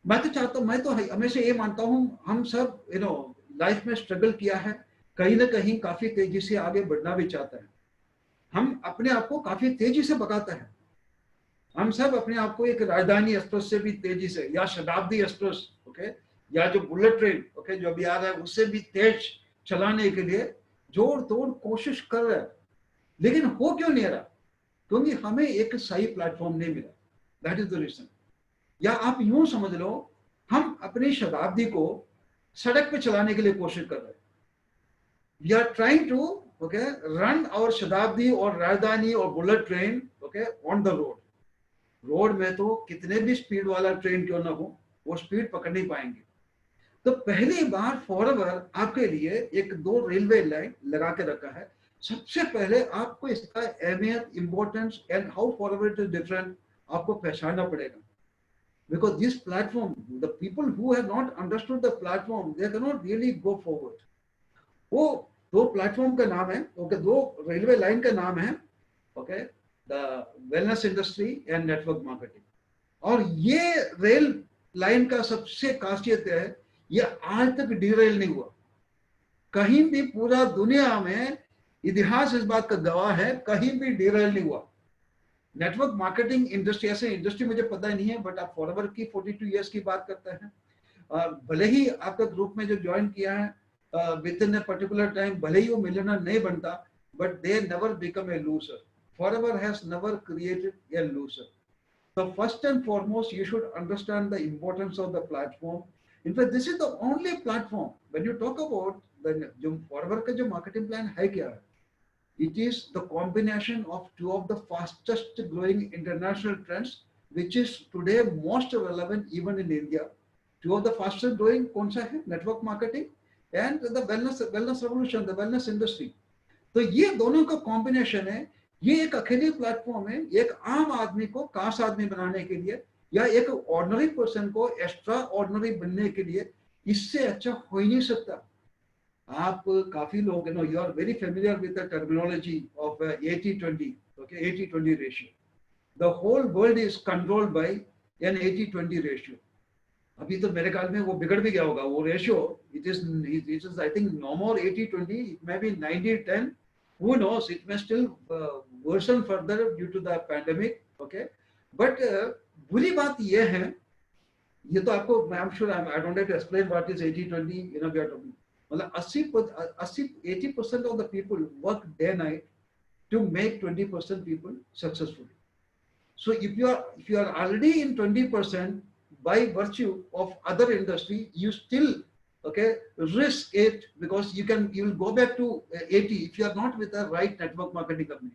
मैं तो चाहता हूं, मैं तो हमेशा ये मानता हूं, हम सब यू नो लाइफ में स्ट्रगल किया है, कहीं ना कहीं काफी तेजी से आगे बढ़ना भी चाहता है, हम अपने आप को काफी तेजी से भगाता है। हम सब अपने आप को एक राजधानी एक्सप्रेस से भी तेजी से, या शताब्दी एक्सप्रेस ओके, या जो बुलेट ट्रेन ओके जो भी आ रहा है उससे भी तेज चलाने के लिए जोड़ तोड़ कोशिश कर रहे हैं, लेकिन हो क्यों नहीं रहा? क्योंकि हमें एक सही प्लेटफॉर्म नहीं मिला, दैट इज द रीजन। या आप यूं समझ लो, हम अपनी शताब्दी को सड़क पे चलाने के लिए कोशिश कर रहे हैं। We are trying to okay run our Shatabdi और राजधानी और bullet train okay on the road. Road में तो कितने भी स्पीड वाला ट्रेन क्यों ना हो, वो स्पीड पकड़ नहीं पाएंगे। तो पहली बार फॉरएवर आपके लिए एक 2 रेलवे लाइन लगा के रखा है। सबसे पहले आपको इसका अहमियत, importance and how forever is different आपको पहचानना पड़ेगा। Because this platform, the people who have not understood the platform, they can not really go forward. वो 2 प्लेटफॉर्म का नाम है ओके, 2 रेलवे लाइन का नाम है okay, the wellness industry and network marketing. और ये रेल लाइन का सबसे खासियत है, ये आज तक डिरेल नहीं हुआ कहीं भी, पूरा दुनिया में इतिहास इस बात का गवाह है, कहीं भी डिरेल नहीं हुआ। नेटवर्क मार्केटिंग इंडस्ट्री, ऐसे इंडस्ट्री मुझे पता नहीं है, बट आप फॉरएवर की 42 इयर्स की बात करते हैं, भले ही आपका ग्रुप में जो ज्वाइन किया है with in a particular time, भले ही वो मिलियनर नहीं बनता, but they never become a loser. Forever has never created a loser. So first and foremost, you should understand the importance of the platform. In fact, this is the only platform. When you talk about the जो Forever का जो marketing plan है क्या है? It is the combination of two of the fastest growing international trends, which is today most relevant even in India. Two of the fastest growing कौन सा है? Network marketing and the wellness revolution, the wellness industry. तो ये दोनों का combination है. ये एक अकेले प्लेटफॉर्म है एक आम आदमी को खास आदमी बनाने के लिए या एक ऑर्डिनरी पर्सन को एक्स्ट्रा ऑर्डिनरी बनने के लिए. इससे अच्छा हो ही नहीं सकता. आप काफी लोग you are very familiar with the terminology of 80-20, okay, 80-20 ratio. The whole world is controlled by an 80-20 ratio. अभी तो मेरे ख्याल में वो बिगड़ भी गया होगा वो ratio. It is I think no more 80-20, it may be 90-10. Who knows? It may still worsen further due to the pandemic. Okay, but बुरी बात ये है, ये तो आपको I am sure I don't have to explain what is 80-20. We are talking मतलब 80% of the people work day and night to make 20% people successful. So if you are already in 20% by virtue of other industry, you still risk it because you will go back to 80 if you are not with the right network marketing company.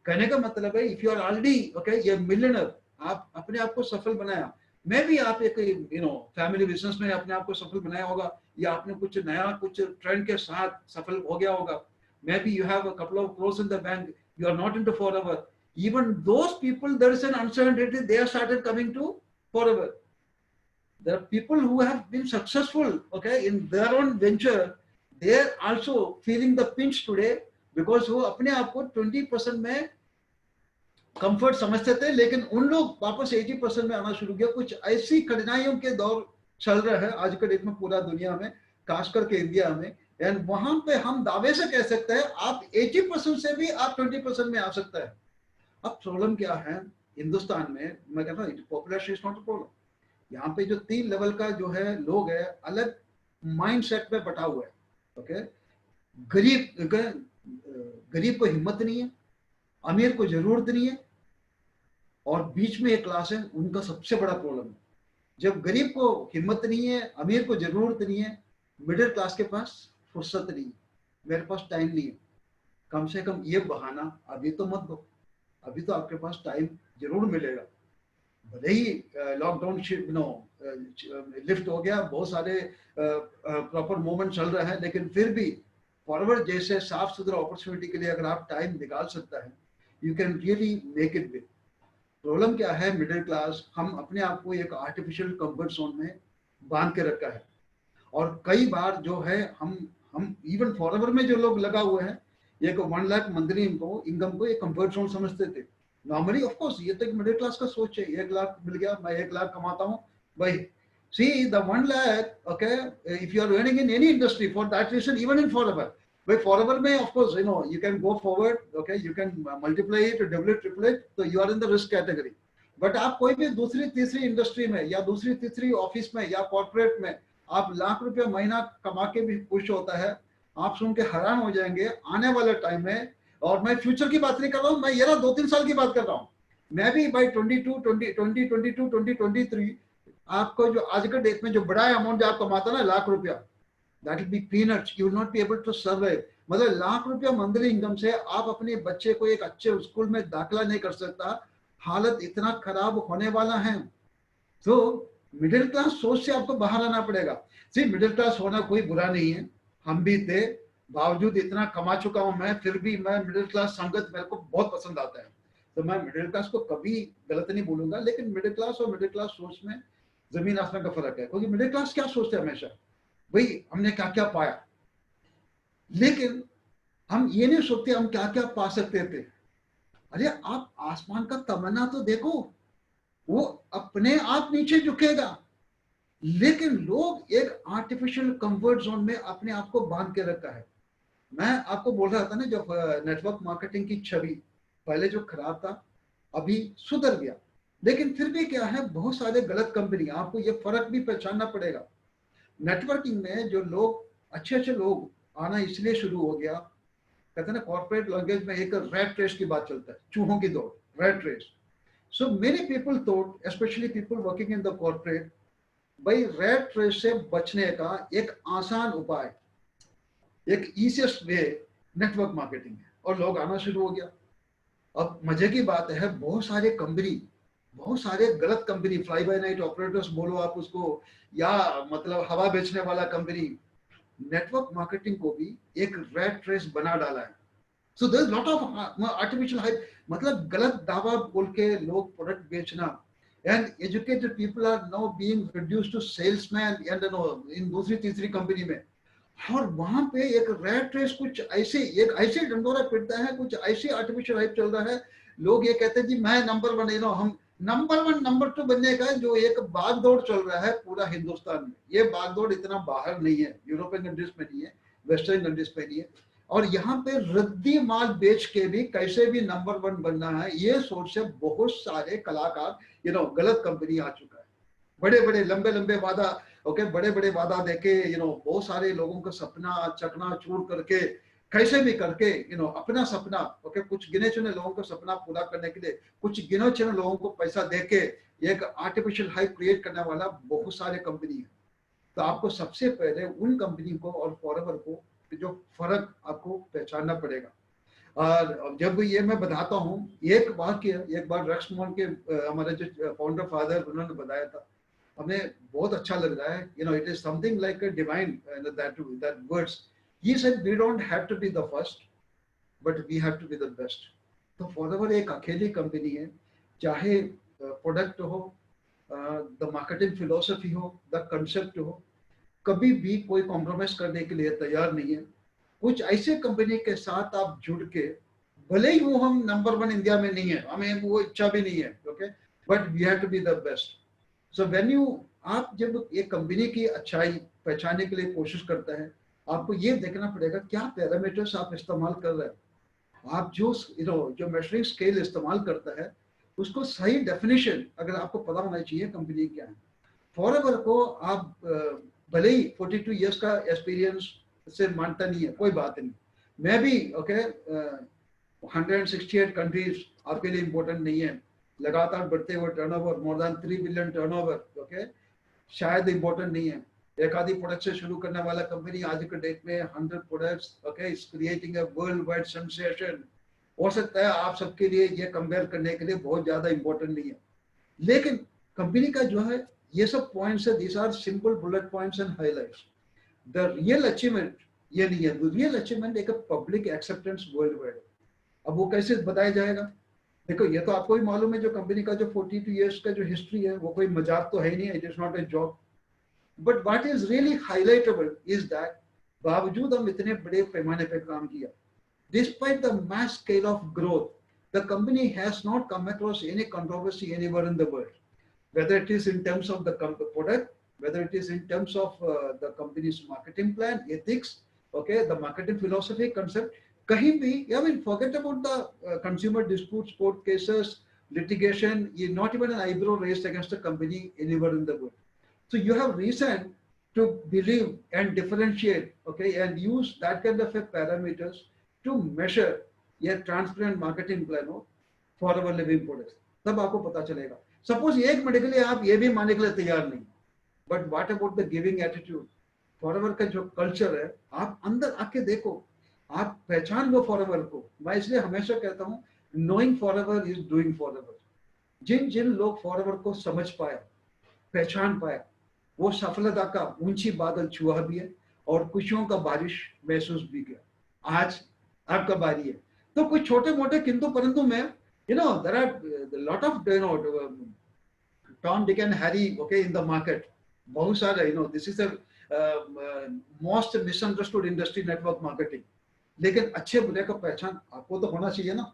कहने का मतलब है if you are already ये millionaire, आप अपने आप को सफल बनाया, मे भी आप एक फैमिली बिजनेस में अपने आप को सफल बनाया होगा या आपने कुछ नया कुछ ट्रेंड के साथ सफल हो गया होगा. Maybe you have a couple of crores in the bank, you are not into Forever. Even those people, there is an uncertainty, they have started coming to forever. There are people who have been successful in their own venture. They are also feeling the pinch today because वो अपने आप को 20% में comfort समझते थे, लेकिन उन लोग वापस 80% में आना शुरू किया. कुछ ऐसी कठिनाइयों के दौर चल रहा है आज के डेट में पूरा दुनिया में, खास करके इंडिया में. एंड वहां पे हम दावे से कह सकते हैं आप 80% से भी आप 20% में आ सकता है. अब प्रॉब्लम क्या है हिंदुस्तान में, मैं कहता हूँ population is not a problem. यहाँ पे जो 3 लेवल का जो है लोग है अलग माइंडसेट में बटा हुआ है. ओके, गरीब को हिम्मत नहीं है, अमीर को जरूरत नहीं है, और बीच में एक क्लास है उनका सबसे बड़ा प्रॉब्लम है. जब गरीब को हिम्मत नहीं है, अमीर को जरूरत नहीं है, मिडिल क्लास के पास फुर्सत नहीं है, मेरे पास टाइम नहीं है. कम से कम ये बहाना अभी तो मत दो, अभी तो आपके पास टाइम जरूर मिलेगा. भले ही लॉकडाउन लिफ्ट हो गया, बहुत सारे प्रॉपर मूवमेंट चल रहा है, लेकिन फिर भी फॉरवर्ड जैसे साफ सुथरा अपॉर्चुनिटी के लिए अगर आप टाइम निकाल सकता है, you can really make it big. Problem क्या है, मिडिल क्लास हम अपने आप को एक आर्टिफिशियल कंफर्ट जोन में बांध के रखा है. और कई बार जो है हम इवन फॉरवर्ड में जो लोग लगा हुए हैं, एक 1 लाख मंथली इनकम को एक कंफर्ट जोन समझते थे. नॉर्मली ऑफ कोर्स ये तो एक मिडिल क्लास का सोच है, 1 लाख मिल गया, मैं 1 लाख कमाता हूँ भाई. See the 1 lakh if you are earning in any industry for that reason, even in Forever, भाई फॉरएवर में of course you can go forward, you can multiply it, double it, triple it, तो you are in the risk category. But आप कोई भी दूसरी तीसरी industry में या दूसरी तीसरी ऑफिस में या कॉर्पोरेट में आप लाख रुपया महीना कमा के भी खुश होता है, आप सुन के हैरान हो जाएंगे आने वाले टाइम में. और मैं फ्यूचर की बात नहीं कर रहा हूँ, मैं ये 2-3 साल की बात कर रहा हूँ. मैं भी बाई 2022-2023 आपको जो आज के डेट में जो बड़ा अमाउंट जो आप कमाता ना, लाख रुपया, that will be peanuts, you will not be able to survive. मतलब लाख रुपया मंथली इनकम से आप अपने बच्चे को एक अच्छे स्कूल में दाखिला नहीं कर सकता. हालत इतना खराब होने वाला है. तो मिडिल क्लास सोच से आपको बाहर आना पड़ेगा. सिर्फ मिडिल क्लास होना कोई बुरा नहीं है, हम भी थे, बावजूद इतना कमा चुका हूं मैं, फिर भी मैं मिडिल क्लास संगत मेरे को बहुत पसंद आता है. तो मैं मिडिल क्लास को कभी गलत नहीं बोलूंगा, लेकिन मिडिल क्लास और मिडिल क्लास सोच में जमीन आसमान का फर्क है. क्योंकि मिडिल क्लास क्या सोचते हैं हमेशा, भाई हमने क्या क्या पाया, लेकिन हम ये नहीं सोचते हम क्या क्या पा सकते थे. अरे आप आसमान का तमन्ना तो देखो, वो अपने आप नीचे झुकेगा. लेकिन लोग एक आर्टिफिशियल कंफर्ट जोन में अपने आप को बांध के रखा है. मैं आपको बोल रहा था ना, जब नेटवर्क मार्केटिंग की छवि पहले जो खराब था अभी सुधर गया, लेकिन फिर भी क्या है, बहुत सारे गलत कंपनी, आपको ये फर्क भी पहचानना पड़ेगा. नेटवर्किंग में जो लोग अच्छे अच्छे लोग आना इसलिए शुरू हो गया, कहते हैं ना कॉर्पोरेट लैंग्वेज में एक रैट रेस की बात चलता है, चूहों की दौड़, rat race. So many people thought, specially people working in the corporate, भाई रैट रेस से बचने का एक आसान उपाय, एक ईजीएस्ट वे नेटवर्क मार्केटिंग है, और लोग आना शुरू हो गया. अब मजे की बात है, बहुत सारे कंपनी, बहुत सारे गलत company, fly bye night operators बोलो आप उसको, या मतलब हवा बेचने वाला कंपनी, नेटवर्क मार्केटिंग को भी एक रैट रेस बना डाला है. So there is lot of artificial hype, मतलब गलत दावा बोल के लोग प्रोडक्ट बेचना, and educated people are now being reduced to salesman and no इन दूसरी तीसरी कंपनी में. और वहां पे एक रैट रेस कुछ ऐसे, एक ऐसे डंडोरा पिटता है, कुछ ऐसे आर्टिफिशियल हाइप चल रहा है. लोग ये कहते हैं जी मैं नंबर वन, यू नो हम नंबर वन नंबर टू बनने का जो एक भागदौड़ चल रहा है पूरा हिंदुस्तान में. ये भागदौड़ इतना बाहर नहीं है, यूरोपियन कंट्रीज में नहीं है, वेस्टर्न कंट्रीज में नहीं है. और यहाँ पे रद्दी माल बेच के भी कैसे भी नंबर वन बनना है, ये सोच से बहुत सारे कलाकार, यू नो, गलत कंपनी आ चुका है. बड़े बड़े लंबे लंबे वादा, ओके, बड़े बड़े वादा देके, यू नो, बहुत सारे लोगों का सपना चकना चूर करके, कैसे भी करके, यू नो, अपना सपना, ओके, कुछ गिने चुने लोगों का सपना पूरा करने के लिए कुछ गिने चुने लोगों को पैसा देके एक आर्टिफिशियल हाइप क्रिएट करने वाला बहुत सारे कंपनी है. तो आपको सबसे पहले उन कंपनी को और फॉरएवर को जो फर्क आपको पहचानना पड़ेगा. और जब ये मैं बताता हूँ, एक वाक्य, एक बार रक्स मॉल के हमारे जो फाउंडर फादर, उन्होंने बताया था, हमें बहुत अच्छा लग रहा है, you know, it is something like a divine that words. He said we don't have to be the first, but we have to be the best. तो फॉरएवर एक अकेली कंपनी है, चाहे प्रोडक्ट हो, द मार्केटिंग फिलोसफी हो, the concept हो, कभी भी कोई कॉम्प्रोमाइज करने के लिए तैयार नहीं है. कुछ ऐसे कंपनी के साथ आप जुड़ के, भले ही वो हम नंबर वन इंडिया में नहीं है, हमें वो इच्छा भी नहीं है, okay, but we have to be the best. So when you, आप जब एक कंपनी की अच्छाई पहचानने के लिए कोशिश करता है, आपको ये देखना पड़ेगा क्या पैरामीटर्स आप इस्तेमाल कर रहे हैं. आप जो, यू नो, जो मेजरिंग स्केल इस्तेमाल करता है, उसको सही डेफिनेशन अगर आपको पता होना चाहिए कंपनी क्या है. फॉरएवर को आप भले ही 42 इयर्स का एक्सपीरियंस से मानता नहीं है, कोई बात नहीं, मैं भी, ओके, 168 कंट्रीज आपके लिए इंपॉर्टेंट नहीं है, लगातार बढ़ते हुए turnover, more than 3 billion turnover, okay, शायद इंपॉर्टेंट नहीं है. एक आधी प्रोडक्ट से शुरू करने वाला कंपनी आज के डेट में 100 products, okay, is creating a world wide sensation. हो सकता है आप सबके लिए ये कंपेयर करने के लिए बहुत ज्यादा इंपॉर्टेंट नहीं है, लेकिन कंपनी का जो है ये सब पॉइंट्स है, these are simple bullet points and highlights. The real achievement ये नहीं है. द रियल अचीवमेंट एक पब्लिक एक्सेप्टेंस वर्ल्ड वाइड. अब वो कैसे बताया जाएगा? देखो, ये तो आपको भी मालूम है, जो कंपनी का जो 42 इयर्स का जो हिस्ट्री है, वो कोई मजाक तो है ही नहीं, it is not a job. But what is really highlightable is that बावजूद हम इतने बड़े पैमाने पे काम किया, despite the mass scale of growth, the company has not come across any controversy anywhere in the world, whether it is in terms of the product, whether it is in terms of the company's marketing plan, ethics, okay, the marketing philosophy, concept. Kahin bhi, I mean, forget about the consumer disputes, court cases, litigation, not even an eyebrow raised against a company anywhere in the world. So you have reason to believe and differentiate, okay, and use that kind of a parameters to measure ये transparent marketing plan हो for our living products. तब आपको पता चलेगा. Suppose एक minute के लिए आप ये भी मानने के लिए तैयार नहीं, but what about the giving attitude? Forever का जो कल्चर है, आप अंदर आके देखो, आप पहचान लो फॉरएवर को. मैं इसलिए हमेशा कहता हूँ, knowing Forever is doing Forever. जिन जिन लोग फॉरएवर को समझ पाया, पहचान पाया, वो सफलता का ऊंची बादल छुआ भी है और खुशियों का बारिश महसूस भी किया. आज आपका बारी है. तो कुछ छोटे मोटे किंतु परंतु में, you know, there are lot of, you know, Tom Dick and Harry, okay, in the market. बहुत सारे, you know, this is the most misunderstood industry, network marketing. लेकिन अच्छे बुरे का पहचान आपको तो होना चाहिए ना,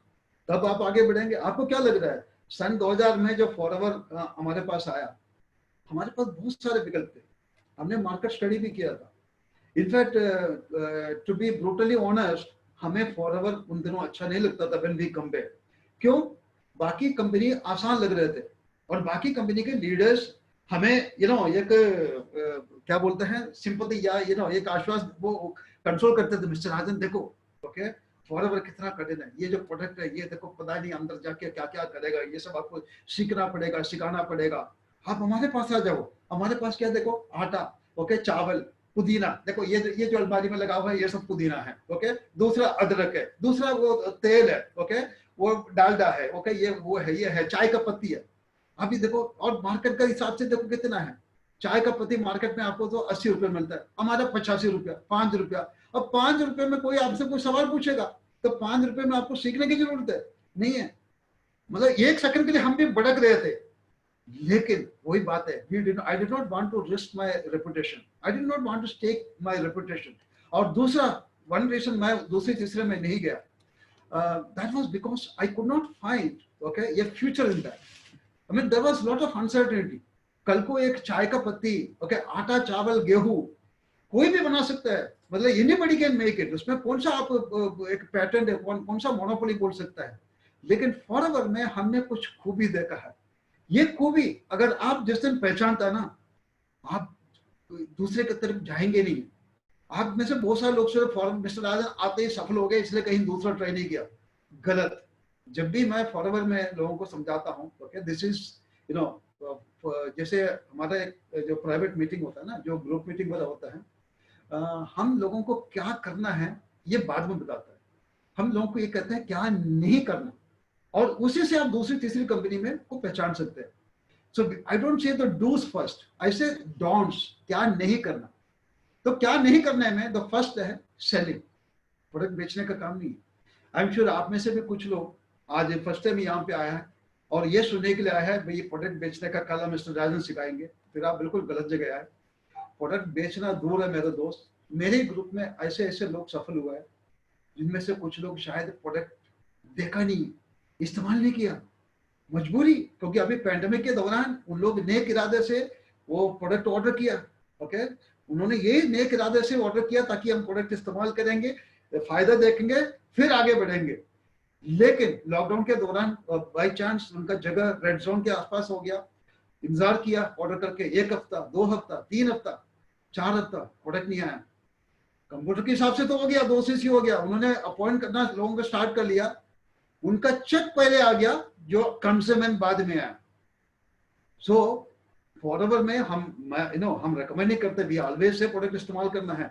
तब आप आगे बढ़ेंगे. आपको क्या लग रहा है, सन 2000 में जो फॉरएवर हमारे पास आया, हमारे पास बहुत सारे विकल्प थे, हमने मार्केट स्टडी भी किया था. In fact, to be brutally honest, हमें फॉरएवर उन दिनों अच्छा नहीं लगता था व्हेन वी कंपेयर. क्यों? बाकी कंपनी आसान लग रहे थे और बाकी कंपनी के लीडर्स हमें, यू नो, एक क्या बोलते हैं सिंपैथी या एक आश्वास वो कंट्रोल करते थे, मिस्टर राजन देखो ओके फॉरएवर कितना कठिन है, ये जो प्रोडक्ट है ये देखो पता नहीं अंदर जाके क्या क्या करेगा, ये सब आपको सीखना पड़ेगा, सिखाना पड़ेगा, आप हमारे पास आ जाओ, हमारे पास क्या देखो आटा ओके, चावल, पुदीना, देखो ये जो अलमारी में लगा हुआ है ये सब पुदीना है ओके, दूसरा अदरक है, दूसरा वो तेल है ओके, वो डालडा है ओके, ये वो है, ये है चाय का पत्ती है, अभी देखो, और मार्केट का हिसाब से देखो कितना है, चाय का पत्ती मार्केट में आपको तो 80 रुपए मिलता है, हमारा 85 रुपया, 5 रुपया। अब 5 रुपए में कोई आपसे कोई सवाल पूछेगा तो 5 रुपए में आपको सीखने की जरूरत है नहीं है, मतलब एक सेकंड के लिए हम भी भड़क रहे थे, लेकिन वही बात है, I did not want to risk my reputation, I did not want to stake my reputation, और दूसरा वन रीजन मैं दूसरे तीसरे में नहीं गया, that was because I could not find okay ये future in that, I mean there was lot of uncertainty, कल को एक चाय का पत्ती ओके, आटा चावल गेहूं कोई भी बना सकता है, मतलब एनीबॉडी कैन मेक इट, उसमें कौन सा आप एक पैटर्न है, कौन सा मोनोपोली बोल सकता है, लेकिन फॉरएवर में हमने कुछ खूबी देखा है, ये खूबी अगर आप जिस दिन पहचानता है ना, आप दूसरे की तरफ जाएंगे नहीं, आप में से बहुत सारे लोग सिर्फ फॉरएवर मिस्टर राजन आते ही सफल हो गए इसलिए कहीं दूसरा ट्राई नहीं किया, गलत, जब भी मैं फॉरएवर में लोगों को समझाता हूँ okay, this is you know जैसे हमारा एक जो प्राइवेट मीटिंग होता है ना, जो ग्रुप मीटिंग वाला होता है, हम लोगों को क्या करना है ये बाद में बताता है, हम लोगों को ये कहते हैं क्या नहीं करना, और उसी से आप दूसरी तीसरी कंपनी में को पहचान सकते हैं, so I don't say the dos first, I say don'ts, क्या नहीं करना, तो क्या नहीं करने में द फर्स्ट है सेलिंग, प्रोडक्ट बेचने का काम नहीं है, आई एम श्योर आप में से भी कुछ लोग आज फर्स्ट टाइम यहाँ पे आया है और ये सुनने के लिए आया है भाई ये प्रोडक्ट बेचने का कल हम मिस्टर राजन सिखाएंगे, फिर आप बिल्कुल गलत जगह आए, प्रोडक्ट बेचना दूर है मेरे दोस्त, मेरे ग्रुप में ऐसे ऐसे लोग सफल हुए हैं जिनमें से कुछ लोग शायद प्रोडक्ट देखा नहीं, इस्तेमाल नहीं किया, मजबूरी, क्योंकि अभी पैंडेमिक के दौरान उन लोग नेक इरादे से वो प्रोडक्ट ऑर्डर किया ओके, उन्होंने ये नेक इरादे से ऑर्डर किया ताकि हम प्रोडक्ट इस्तेमाल करेंगे, फायदा देखेंगे, फिर आगे बढ़ेंगे, लेकिन लॉकडाउन के दौरान बाय चांस उनका जगह रेड जोन के आसपास हो गया, इंतजार किया ऑर्डर करके 1 हफ्ता 2 हफ्ता 3 हफ्ता 4 हफ्ता, प्रोडक्ट नहीं आया, कंप्यूटर के हिसाब से तो हो गया 2 CC हो गया, उन्होंने अपॉइंट करना लोगों को स्टार्ट कर लिया, उनका चेक पहले आ गया जो कंज्यूमेंट बाद में आया, सो फॉरएवर में हम रेकमेंड नहीं करते भी ऑलवेज से प्रोडक्ट इस्तेमाल करना है,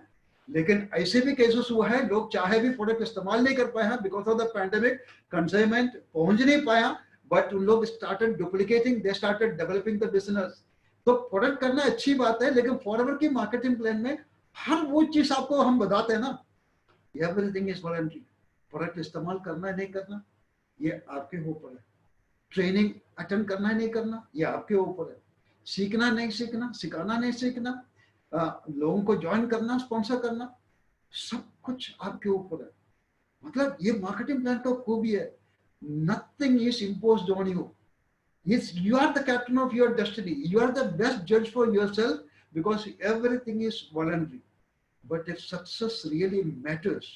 लेकिन ऐसे भी केसेस हुआ है लोग चाहे भी प्रोडक्ट इस्तेमाल नहीं कर पाया बिकॉज ऑफ द पैंडेमिक, कंज्यूमेंट पहुंच नहीं पाया, बट उन लोग started duplicating, they started developing the business, तो प्रोडक्ट करना अच्छी बात है, लेकिन फॉरएवर की मार्केटिंग प्लान में हर वो चीज आपको हम बताते हैं ना, एवरीथिंग इज वॉलंटरी, प्रोडक्ट इस्तेमाल करना है नहीं करना ये आपके ऊपर है, ट्रेनिंग अटेंड करना है नहीं करना ये आपके ऊपर है, सीखना नहीं सीखना, सिखाना नहीं सीखना, लोगों को ज्वाइन करना, स्पॉन्सर करना, सब कुछ आपके ऊपर है, मतलब ये मार्केटिंग प्लान का खूबी है, nothing is imposed on you, you are the captain of your destiny, you are the best judge for yourself because everything is voluntary, but if success really matters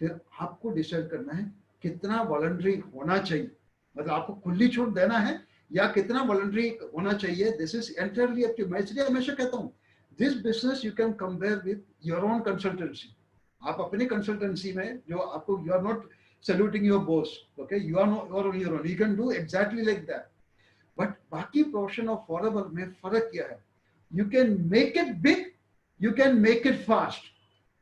फिर आपको डिसाइड करना है कितना voluntary होना चाहिए, मतलब आपको खुली छूट देना है या कितना वॉलंटरी होना चाहिए, this is entirely up to you, मैं इसलिए हमेशा कहता हूँ this business you can compare with your own consultancy, आप अपनी कंसल्टेंसी में जो आपको you are not saluting your boss, okay, you are on your own, you can do exactly like that, but बाकी portion of forever में फर्क क्या है, you can make it big, you can make it fast,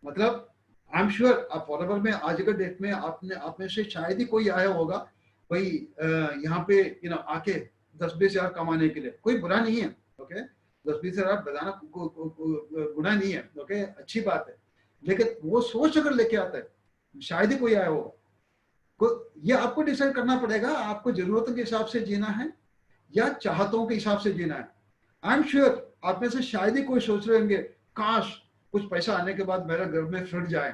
मतलब I am sure आप forever में आज के डेट में आप में से शायद ही कोई आया होगा भाई यहाँ पे आके 10-20 हजार कमाने के लिए, कोई बुरा नहीं है ओके, 10-20 हजार बजाना गुनाह नहीं है ओके, अच्छी बात है, लेकिन वो सोच अगर लेके आता है शायद ही कोई आया होगा, ये आपको डिसाइड करना पड़ेगा आपको जरूरतों के हिसाब से जीना है या चाहतों के हिसाब से जीना है। आई एम श्योर आप में से शायद ही कोई सोच रहे होंगे काश कुछ पैसा आने के बाद मेरा घर में फ्रिज जाए,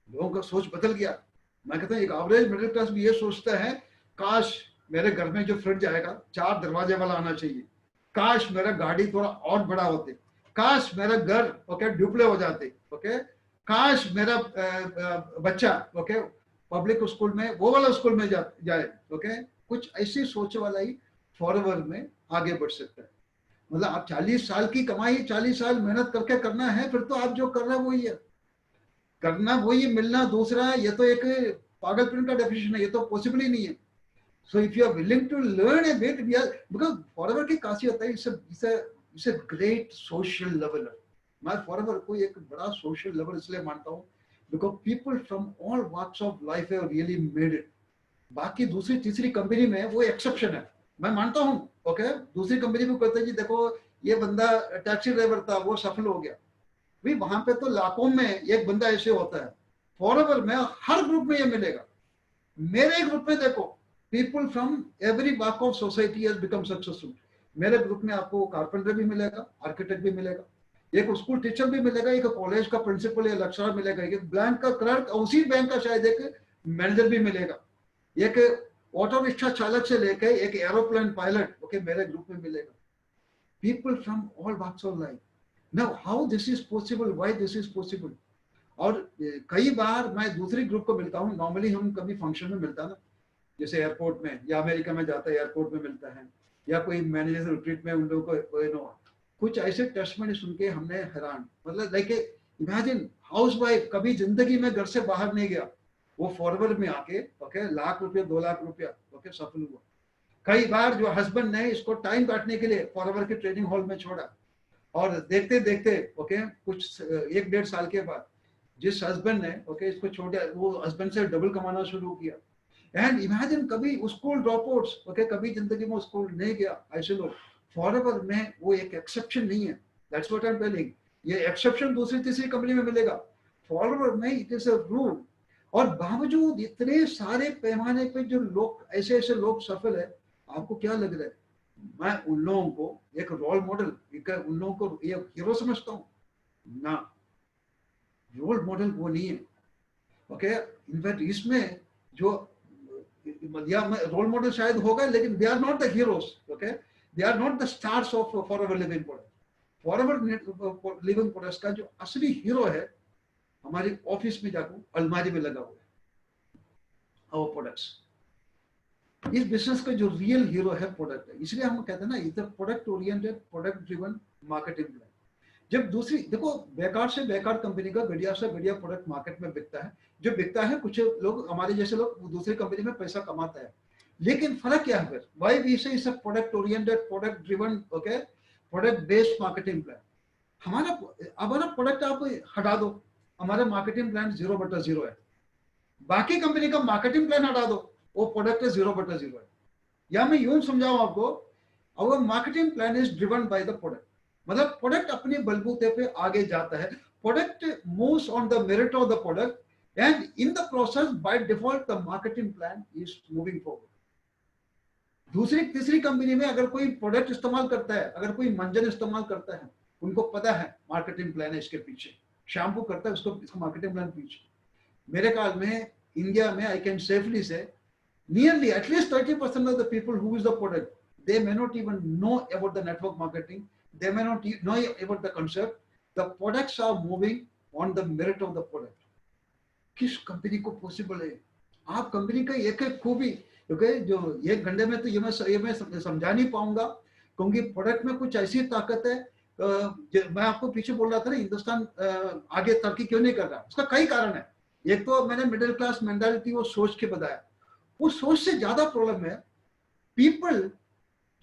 लोगों का सोच बदल गया, मैं कहता हूँ एक एवरेज मिडिल क्लास भी ये सोचता है काश मेरे घर में जो फ्रिज आएगा 4 दरवाजे वाला आना चाहिए, काश मेरा गाड़ी थोड़ा और बड़ा होते, काश मेरा घर ओके डुप्ले हो जाते ओके, काश मेरा बच्चा ओके पब्लिक स्कूल में वो वाला स्कूल में जाए ओके, कुछ ऐसी सोच वाला ही फॉरएवर में आगे बढ़ सकता है। मतलब आप 40 साल की कमाई 40 साल मेहनत करके करना है, फिर तो आप जो कर रहे हैं वही है करना, वही मिलना दूसरा है, ये तो एक पागलपन का डेफिनेशन है, ये तो पॉसिबल ही नहीं है. So if you are willing to learn a bit, we are, because forever की खासियत है, it's a great social leveler. मैं forever को एक बड़ा social level इसलिए मानता हूँ because people from all walks of life have really made it. बाकी दूसरी तीसरी कंपनी में वो एक्सेप्शन है, मैं मानता हूँ. ओके, दूसरी कंपनी में कहते हैं जी देखो ये बंदा टैक्सी ड्राइवर था वो सफल हो गया, भाई वहां पे तो लाखों में एक बंदा ऐसे होता है. फॉरएवर में हर ग्रुप में ये मिलेगा. मेरे ग्रुप में देखो people from every walk of society has become successful. मेरे ग्रुप में आपको कारपेंटर भी मिलेगा, आर्किटेक्ट भी मिलेगा, एक स्कूल टीचर भी मिलेगा, एक कॉलेज का प्रिंसिपल या लेक्चरर मिलेगा, एक बैंक का क्लर्क, उसी बैंक का शायद एक मैनेजर भी मिलेगा, एक ऑटो रिक्शा चालक से लेकर एक एरोप्लेन पायलट ओके मेरे ग्रुप में मिलेगा. People from all walks of life. Now how this is possible, why this is possible. और कई बार मैं दूसरी ग्रुप को मिलता हूँ, नॉर्मली हम कभी फंक्शन में मिलता ना, जैसे एयरपोर्ट में या अमेरिका में जाता है एयरपोर्ट में मिलता है, या कोई मैनेजर रिट्रीट में उन लोगों को कुछ ऐसे टेस्टमेंट सुन के हमने हैरान, मतलब लाइक इमेजिन हाउस वाइफ कभी जिंदगी में घर से बाहर नहीं गया, वो फॉरवर्ड में आके ओके लाख रुपया 2 लाख रुपया ओके सफल हुआ. कई बार जो हस्बैंड ने इसको टाइम काटने के लिए फॉरवर्ड के ट्रेनिंग हॉल में छोड़ा, और देखते देखते ओके कुछ 1-1.5 साल के बाद जिस हस्बैंड ने ओके इसको छोड़ा, वो हस्बैंड से डबल कमाना शुरू किया. एंड इमेजिन कभी स्कूल ड्रॉप आउट्स ओके कभी जिंदगी में स्कूल नहीं गया, ऐसे लोग फॉरएवर में वो एक एक्सेप्शन नहीं है. That's what I am telling. ये एक्सेप्शन दूसरी तीसरी कंपनी में मिलेगा, फॉरएवर में इट इज अ रूल. और बावजूद इतने सारे पैमाने पे जो लोग ऐसे ऐसे लोग सफल है, आपको क्या लग रहा है मैं उन लोगों को एक रोल मॉडल, उन लोगों को एक हीरो समझता हूँ ना. रोल मॉडल वो नहीं है. ओके इनफैक्ट इसमें जो या रोल मॉडल शायद होगा, लेकिन they are not the heroes. Okay they are not the stars of Forever Living product. Forever Living products का जो असली हीरो है हमारी ऑफिस में जाकर अलमारी में लगा हुआ है, आवर प्रोडक्ट्स. इस बिजनेस का जो रियल हीरो है प्रोडक्ट है, इसलिए हम कहते हैं ना इधर product oriented product driven marketing plan. जब दूसरी देखो बेकार से बेकार कंपनी का बढ़िया से बढ़िया प्रोडक्ट मार्केट में बिकता है, जो बिकता है कुछ लोग हमारे जैसे लोग दूसरी कंपनी में पैसा कमाता है, लेकिन फर्क क्या है फिर, व्हाई वी से is a product oriented product driven okay product based marketing plan. हमारा प्रोडक्ट आप हटा दो, हमारा मार्केटिंग प्लान 0/0 है. बाकी कंपनी का मार्केटिंग प्लान हटा दो, वो प्रोडक्ट 0/0 है. या मैं यूं समझाऊं आपको, our marketing plan is driven by the product. मतलब प्रोडक्ट अपने बलबूते पे आगे जाता है, product moves on the merit of the product, and in the process by default the marketing plan is moving forward. दूसरी तीसरी कंपनी में अगर कोई प्रोडक्ट इस्तेमाल करता है, अगर कोई मंजन इस्तेमाल करता है, उनको पता है मार्केटिंग प्लान है इसके पीछे, शैम्पू करता है उसको इसका मार्केटिंग प्लान पीछे. मेरे ख्याल में इंडिया में आई कैन सेफली से nearly at least 30% of the people who use the product, they may not even know about the network marketing, they may not know about the concept. The products are moving on the merit of the product. किस company को possible है? आप company का एक एक खूबी, क्योंकि जो 1 घंटे में तो ये मैं समझा नहीं पाऊंगा, क्योंकि प्रोडक्ट में कुछ ऐसी ताकत है. मैं आपको पीछे बोल रहा था ना हिंदुस्तान आगे तरक्की क्यों नहीं कर रहा, उसका कई कारण है. एक तो मैंने मिडिल क्लास मेंटालिटी वो सोच के बताया, वो सोच से ज्यादा प्रॉब्लम है. पीपल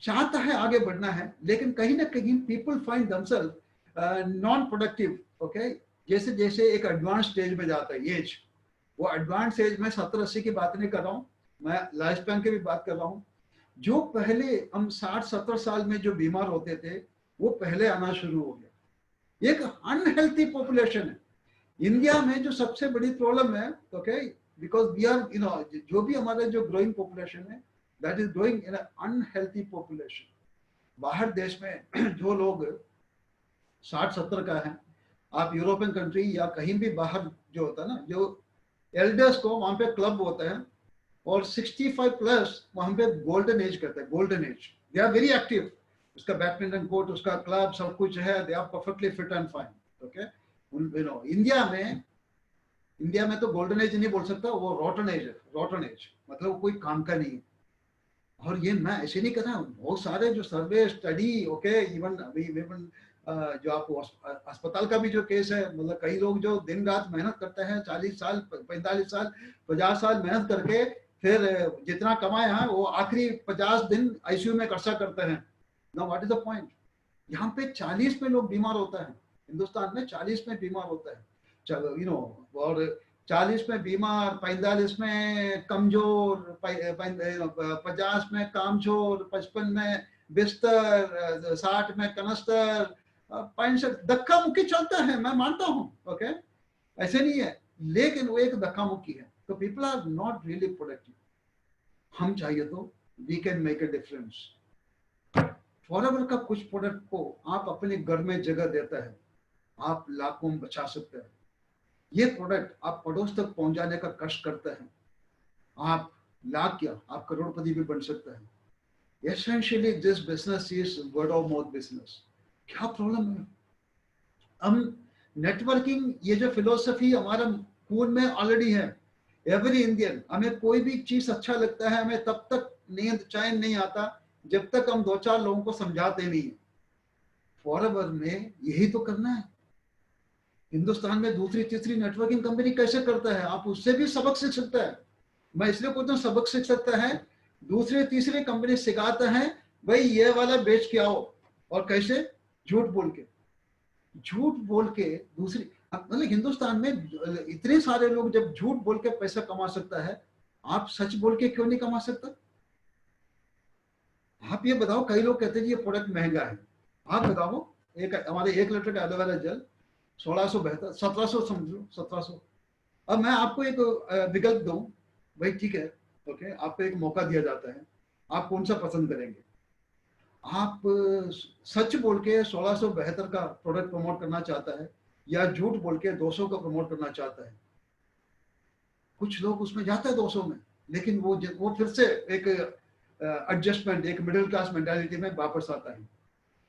चाहता है आगे बढ़ना है, लेकिन कहीं ना कहीं people find themselves non productive. Okay जैसे जैसे एक एडवांस स्टेज में जाता है एज, वो एडवांस एज में 70-80 की बात नहीं कर रहा हूँ, मैं लाइफ स्पैन की भी बात कर रहा हूँ. जो पहले हम 60-70 साल में जो बीमार होते थे वो पहले आना शुरू हो गया. एक अनहेल्थी पॉपुलेशन है इंडिया में. जो सबसे बड़ी प्रॉब्लम है ओके because we are जो भी हमारा जो ग्रोइंग पॉपुलेशन है that is growing in an unhealthy population. बाहर देश में जो लोग 60-70 का है, आप यूरोपियन कंट्री या कहीं भी बाहर जो होता है ना, जो एल्डर्स को वहां पे क्लब होता है, और 65 प्लस वहां पे गोल्डन एज कहते हैं, golden age. They are very active, उसका बैडमिंटन कोर्ट, उसका क्लब सब कुछ है, they are perfectly fit and fine. Okay India में तो गोल्डन एज नहीं बोल सकता, वो रोटन एज है. रोटन एज मतलब कोई काम का नहीं है. और ये मैं ऐसे नहीं कर रहा हूँ, बहुत सारे जो सर्वे स्टडी, ओके, इवन अभी इवन जो आपको अस्पताल का भी जो केस है, मतलब कई लोग जो दिन रात मेहनत करते हैं, 40 साल 45 साल 50 साल मेहनत करके फिर जितना कमाए हैं वो आखिरी 50 दिन आईसीयू में खर्चा करते हैं। Now what is the point? यहाँ पे 40 में लोग बीमार होता है, हिंदुस्तान में 40 में बीमार होता है, चलो यू नो, और 40 में बीमार, 45 में कमजोर, 50 में कामचोर, 55 में बिस्तर, 60 में कनस्तर, 65 धक्का मुक्की चलता है, मैं मानता हूँ, ओके, ऐसे नहीं है, लेकिन वो एक धक्का मुक्की है, तो people are not really productive. हम चाहिए तो we can make a difference. Forever का कुछ प्रोडक्ट को आप अपने घर में जगह देता है, आप लाखों में बचा सकते हैं। ये प्रोडक्ट आप पड़ोस तक पहुंचाने का कष्ट करते हैं, आप लाख क्या, आप करोड़पति भी बन सकते हैं। Essentially this business is word of mouth business. क्या प्रॉब्लम है? हम नेटवर्किंग, ये जो फिलोसफी हमारा खून में ऑलरेडी है, एवरी इंडियन, हमें कोई भी चीज अच्छा लगता है, हमें तब तक नींद चैन नहीं आता जब तक हम 2-4 लोगों को समझाते नहीं है। फॉरएवर में यही तो करना है। हिंदुस्तान में दूसरी तीसरी नेटवर्किंग कंपनी कैसे करता है, आप उससे भी सबक सीख सकता है। मैं इसलिए कहता हूँ सबक सीख सकता है, दूसरी तीसरी कंपनी सिखाता है, भाई ये वाला बेच के आओ, और कैसे? झूठ बोल के, झूठ बोल के दूसरी, मतलब हिंदुस्तान में इतने सारे लोग जब झूठ बोल के पैसा कमा सकता है, आप सच बोल के क्यों नहीं कमा सकता? आप ये बताओ, कई लोग कहते हैं ये प्रोडक्ट महंगा है, आप बताओ, एक हमारे 1 लीटर का एलोवेरा जेल 1672, 1700 समझो, 1700। अब मैं आपको एक विकल्प दूं, भाई ठीक है, ओके, आपको एक मौका दिया जाता है, आप कौन सा पसंद करेंगे? आप सच बोल के 1672 का प्रोडक्ट प्रमोट करना चाहता है, या झूठ बोल के 200 का प्रमोट करना चाहता है? कुछ लोग उसमें जाते हैं 200 में, लेकिन वो फिर से एक एडजस्टमेंट, एक मिडिल क्लास मेंटालिटी में वापस आता है।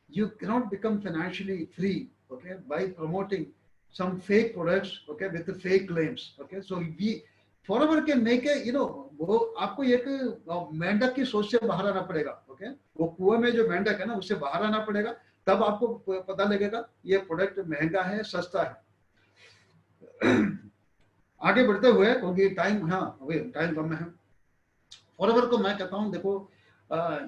You cannot become financially free, okay, by promoting some fake products, okay, with the fake claims, okay. So we forever can make a, you know, वो आपको एक मेंढक की सोच से बाहर आना पड़ेगा, okay, वो कुएं में जो मेंढक है ना, उससे बाहर आना पड़ेगा, तब आपको पता लगेगा ये प्रोडक्ट महंगा है सस्ता है। आगे बढ़ते हुए, क्योंकि टाइम, हाँ टाइम कम है, फॉरएवर को मैं कहता हूँ, देखो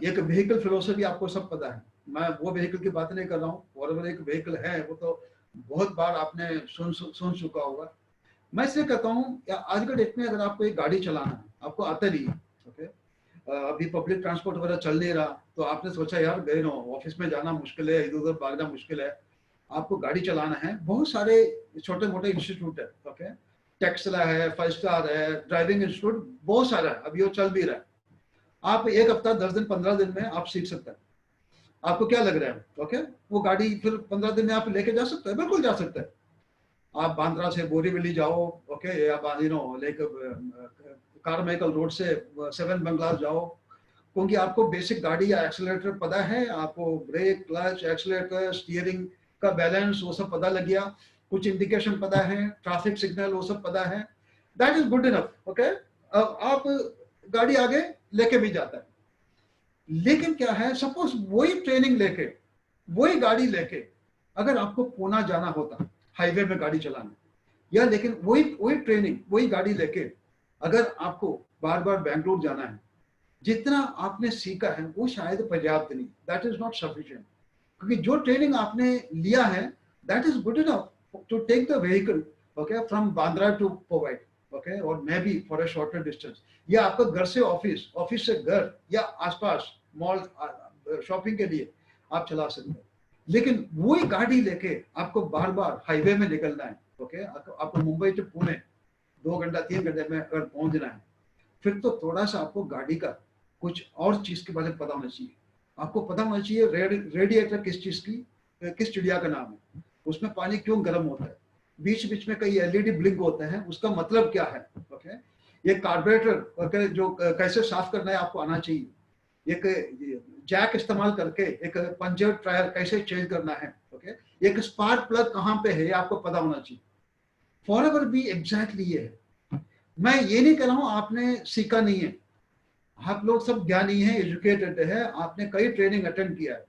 एक व्हीकल फिलोसफी आपको सब पता है, मैं वो व्हीकल की बात नहीं कर रहा हूँ, फॉरएवर एक व्हीकल है, वो तो बहुत बार आपने सुन चुका होगा। मैं इसलिए कहता हूँ, आज के डेट में अगर आपको एक गाड़ी चलाना है, आपको आता नहीं है, ओके, अभी पब्लिक ट्रांसपोर्ट वगैरह चल नहीं रहा, तो आपने सोचा यार गए नो, ऑफिस में जाना मुश्किल है, इधर उधर भागना मुश्किल है, आपको गाड़ी चलाना है, बहुत सारे छोटे मोटे इंस्टीट्यूट है, ओके, टेक्सला है, 5 स्टार है, ड्राइविंग इंस्टीट्यूट बहुत सारा है, अभी वो चल भी रहा है। आप एक हफ्ता 10 दिन 15 दिन में आप सीख सकते हैं। आपको क्या लग रहा है, ओके, वो गाड़ी फिर 15 दिन में आप लेके जा सकते हैं? बिल्कुल जा सकते हैं। आप बांद्रा से बोरीवली जाओ, ओके, या लाइक कारमाइकल रोड से 7 बंगलास जाओ, क्योंकि आपको बेसिक गाड़ी या एक्सीलरेटर पता है, आपको ब्रेक, क्लच, एक्सीलरेटर, स्टीयरिंग का बैलेंस वो सब पता लग गया, कुछ इंडिकेशन पता है, ट्रैफिक सिग्नल वो सब पता है, that is good enough, okay. आप गाड़ी आगे लेके भी जाता है। लेकिन क्या है, सपोज वही ट्रेनिंग लेके, वही गाड़ी लेके अगर आपको पूना जाना होता, हाईवे में गाड़ी चलाना, या लेकिन वही वही ट्रेनिंग, वही गाड़ी लेके अगर आपको बार बार बेंगलुरु जाना है, जितना आपने सीखा है वो शायद पर्याप्त नहीं, दैट इज नॉट सफिशिएंट, क्योंकि जो ट्रेनिंग आपने लिया है that is good enough to take the vehicle, okay, from Bandra to Powai, okay, और maybe for a shorter distance, या आपका घर से ऑफिस, ऑफिस से घर, या आसपास मॉल शॉपिंग के लिए आप चला सकते हैं। लेकिन वही गाड़ी लेके आपको बार बार हाईवे में निकलना है, ओके, आपको मुंबई से पुणे 2 घंटा 3 घंटे में अगर पहुंचना है, फिर तो थोड़ा सा आपको गाड़ी का कुछ और चीज के बारे में पता होना चाहिए। आपको पता होना चाहिए रेडिएटर किस चीज की, किस चिड़िया का नाम है, उसमें पानी क्यों गर्म होता है, बीच बीच में कई एलईडी ब्लिंक होते हैं, उसका मतलब क्या है, ओके, ये कार्बोरेटर जो कैसे साफ करना है आपको आना चाहिए, एक जैक इस्तेमाल करके एक पंचर टायर कैसे चेंज करना है, ओके, एक स्पार्क प्लग कहाँ पे है आपको पता होना चाहिए। फॉरएवर भी एग्जैक्टली ये है। मैं ये नहीं कह रहा हूं आपने सीखा नहीं है, आप लोग सब ज्ञानी हैं, एजुकेटेड है, आपने कई ट्रेनिंग अटेंड किया है,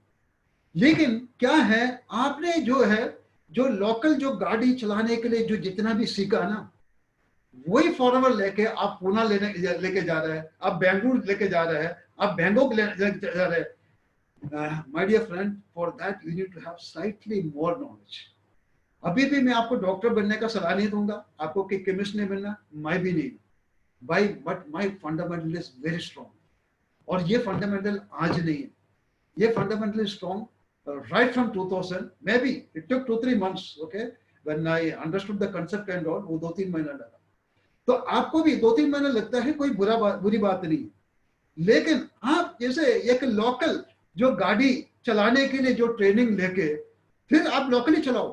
लेकिन क्या है, आपने जो है जो लोकल जो गाड़ी चलाने के लिए जो जितना भी सीखा ना, वही फॉरवर्ड लेके आप पूना लेके जा रहे हैं, आप बेंगलुरु लेके जा रहे हैं, आप बैंकॉक लेके जा रहे हैं। My dear friend, for that you need to have slightly more knowledge. अभी भी मैं आपको डॉक्टर बनने का सलाह नहीं दूंगा, आपको कि केमिस्ट नहीं बनना, मैं भी नहीं भाई, but my fundamental is very strong. और ये फंडामेंटल आज नहीं है, ये fundamental is strong right from 2000, may be it took 2-3 months, okay, when I understood the concept and all, वो 2-3 महीना लगा। तो आपको भी 2-3 महीना लगता है, कोई बुरी बात नहीं, लेकिन आप जैसे एक लोकल जो गाड़ी चलाने के लिए जो ट्रेनिंग लेके फिर आप लोकली चलाओ,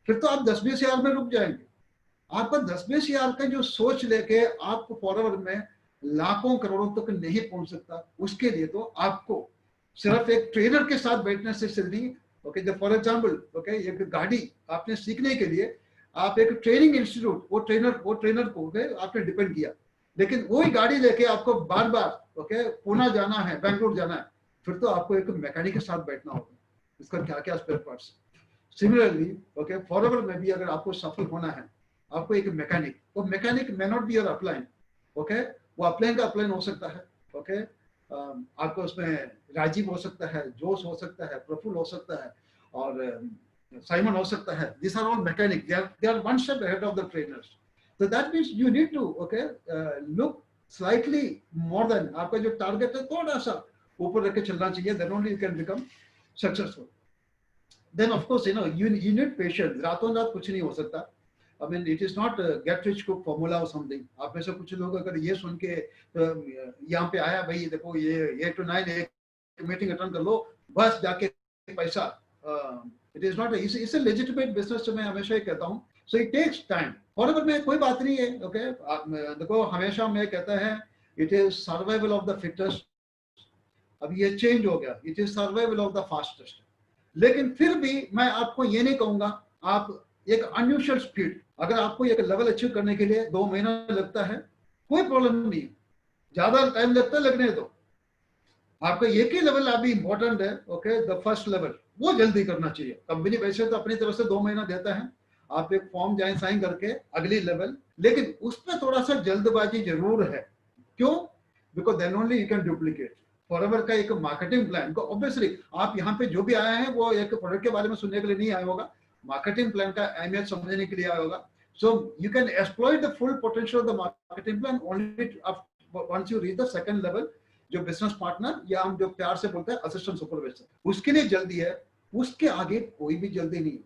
फिर तो आप 10-20 हजार में रुक जाएंगे। आपका 10-20 हजार का जो सोच लेके आपको फॉरवर्ड में लाखों करोड़ों तक नहीं पहुंच सकता। उसके लिए तो आपको सिर्फ एक ट्रेनर के साथ बैठने से सिर्फ नहीं, ओके, जब फॉर एग्जाम्पल, ओके, एक गाड़ी आपने सीखने के लिए आप एक ट्रेनिंग इंस्टीट्यूट, वो ट्रेनर को आपने डिपेंड किया, लेकिन वही गाड़ी लेके आपको बार बार, ओके, पुणे जाना है, बेंगलुरु जाना है, फिर तो आपको एक मैकेनिक के साथ बैठना होगा, इसका क्या क्या spare parts. Similarly, okay, forward में भी अगर आपको सफल होना है, आपको एक मैकेनिक, वो mechanic may not be your upline, okay, वो अपलाइन का अपलाइन हो सकता है, ओके, आपको उसमें राजीव हो सकता है, जोश हो सकता है, प्रफुल्ल हो सकता है, और साइमन हो सकता है। This are all mechanic, they are one step ahead of the trainers. so that means you need to, okay, look slightly more than, आपका जो टारगेट है थोड़ा सा ऊपर रख के चलना चाहिए, then only you can become successful. Then of course, you need patience. रातों रात कुछ नहीं हो सकता। I mean, it is not a get rich quick formula or something. आप में से कुछ लोग अगर ये सुन के यहाँ पे आया, भाई देखो ये 8 to 9 एक मीटिंग अटेंड कर लो, बस जाके पैसा, it is not it's a legitimate business, तो मैं हमेशा ही कहता हूँ। So it takes time. Forward में कोई बात नहीं है, ओके, देखो हमेशा मैं कहता है it is survival of the fittest. अब ये चेंज हो गया, it is survival of the fastest. लेकिन फिर भी मैं आपको ये नहीं कहूंगा आप एक अनयूजुअल स्पीड, अगर आपको एक लेवल अचीव करने के लिए 2 महीना लगता है, कोई प्रॉब्लम नहीं, ज्यादा टाइम लगता है लगने दो। आपका एक ही लेवल अभी इंपॉर्टेंट है, ओके, द फर्स्ट लेवल, वो जल्दी करना चाहिए। कंपनी वैसे तो अपनी तरफ से 2 महीना देता है, आप एक फॉर्म जाए साइन करके अगली लेवल, लेकिन उसमें थोड़ा सा जल्दबाजी जरूर है। क्यों? Because then only you can duplicate. Forever का एक मार्केटिंग प्लान को, ऑब्वियसली आप यहाँ पे जो भी आए हैं वो एक प्रोडक्ट के बारे में सुनने के लिए नहीं आया होगा, मार्केटिंग प्लान का अहमियत समझने के लिए आया होगा। So you can exploit the full potential of the marketing plan only once you reach the second level, जो बिजनेस पार्टनर या हम जो प्यार से बोलते हैं असिस्टेंट सुपरवाइजर, उसके लिए जल्दी है, उसके आगे कोई भी जल्दी नहीं।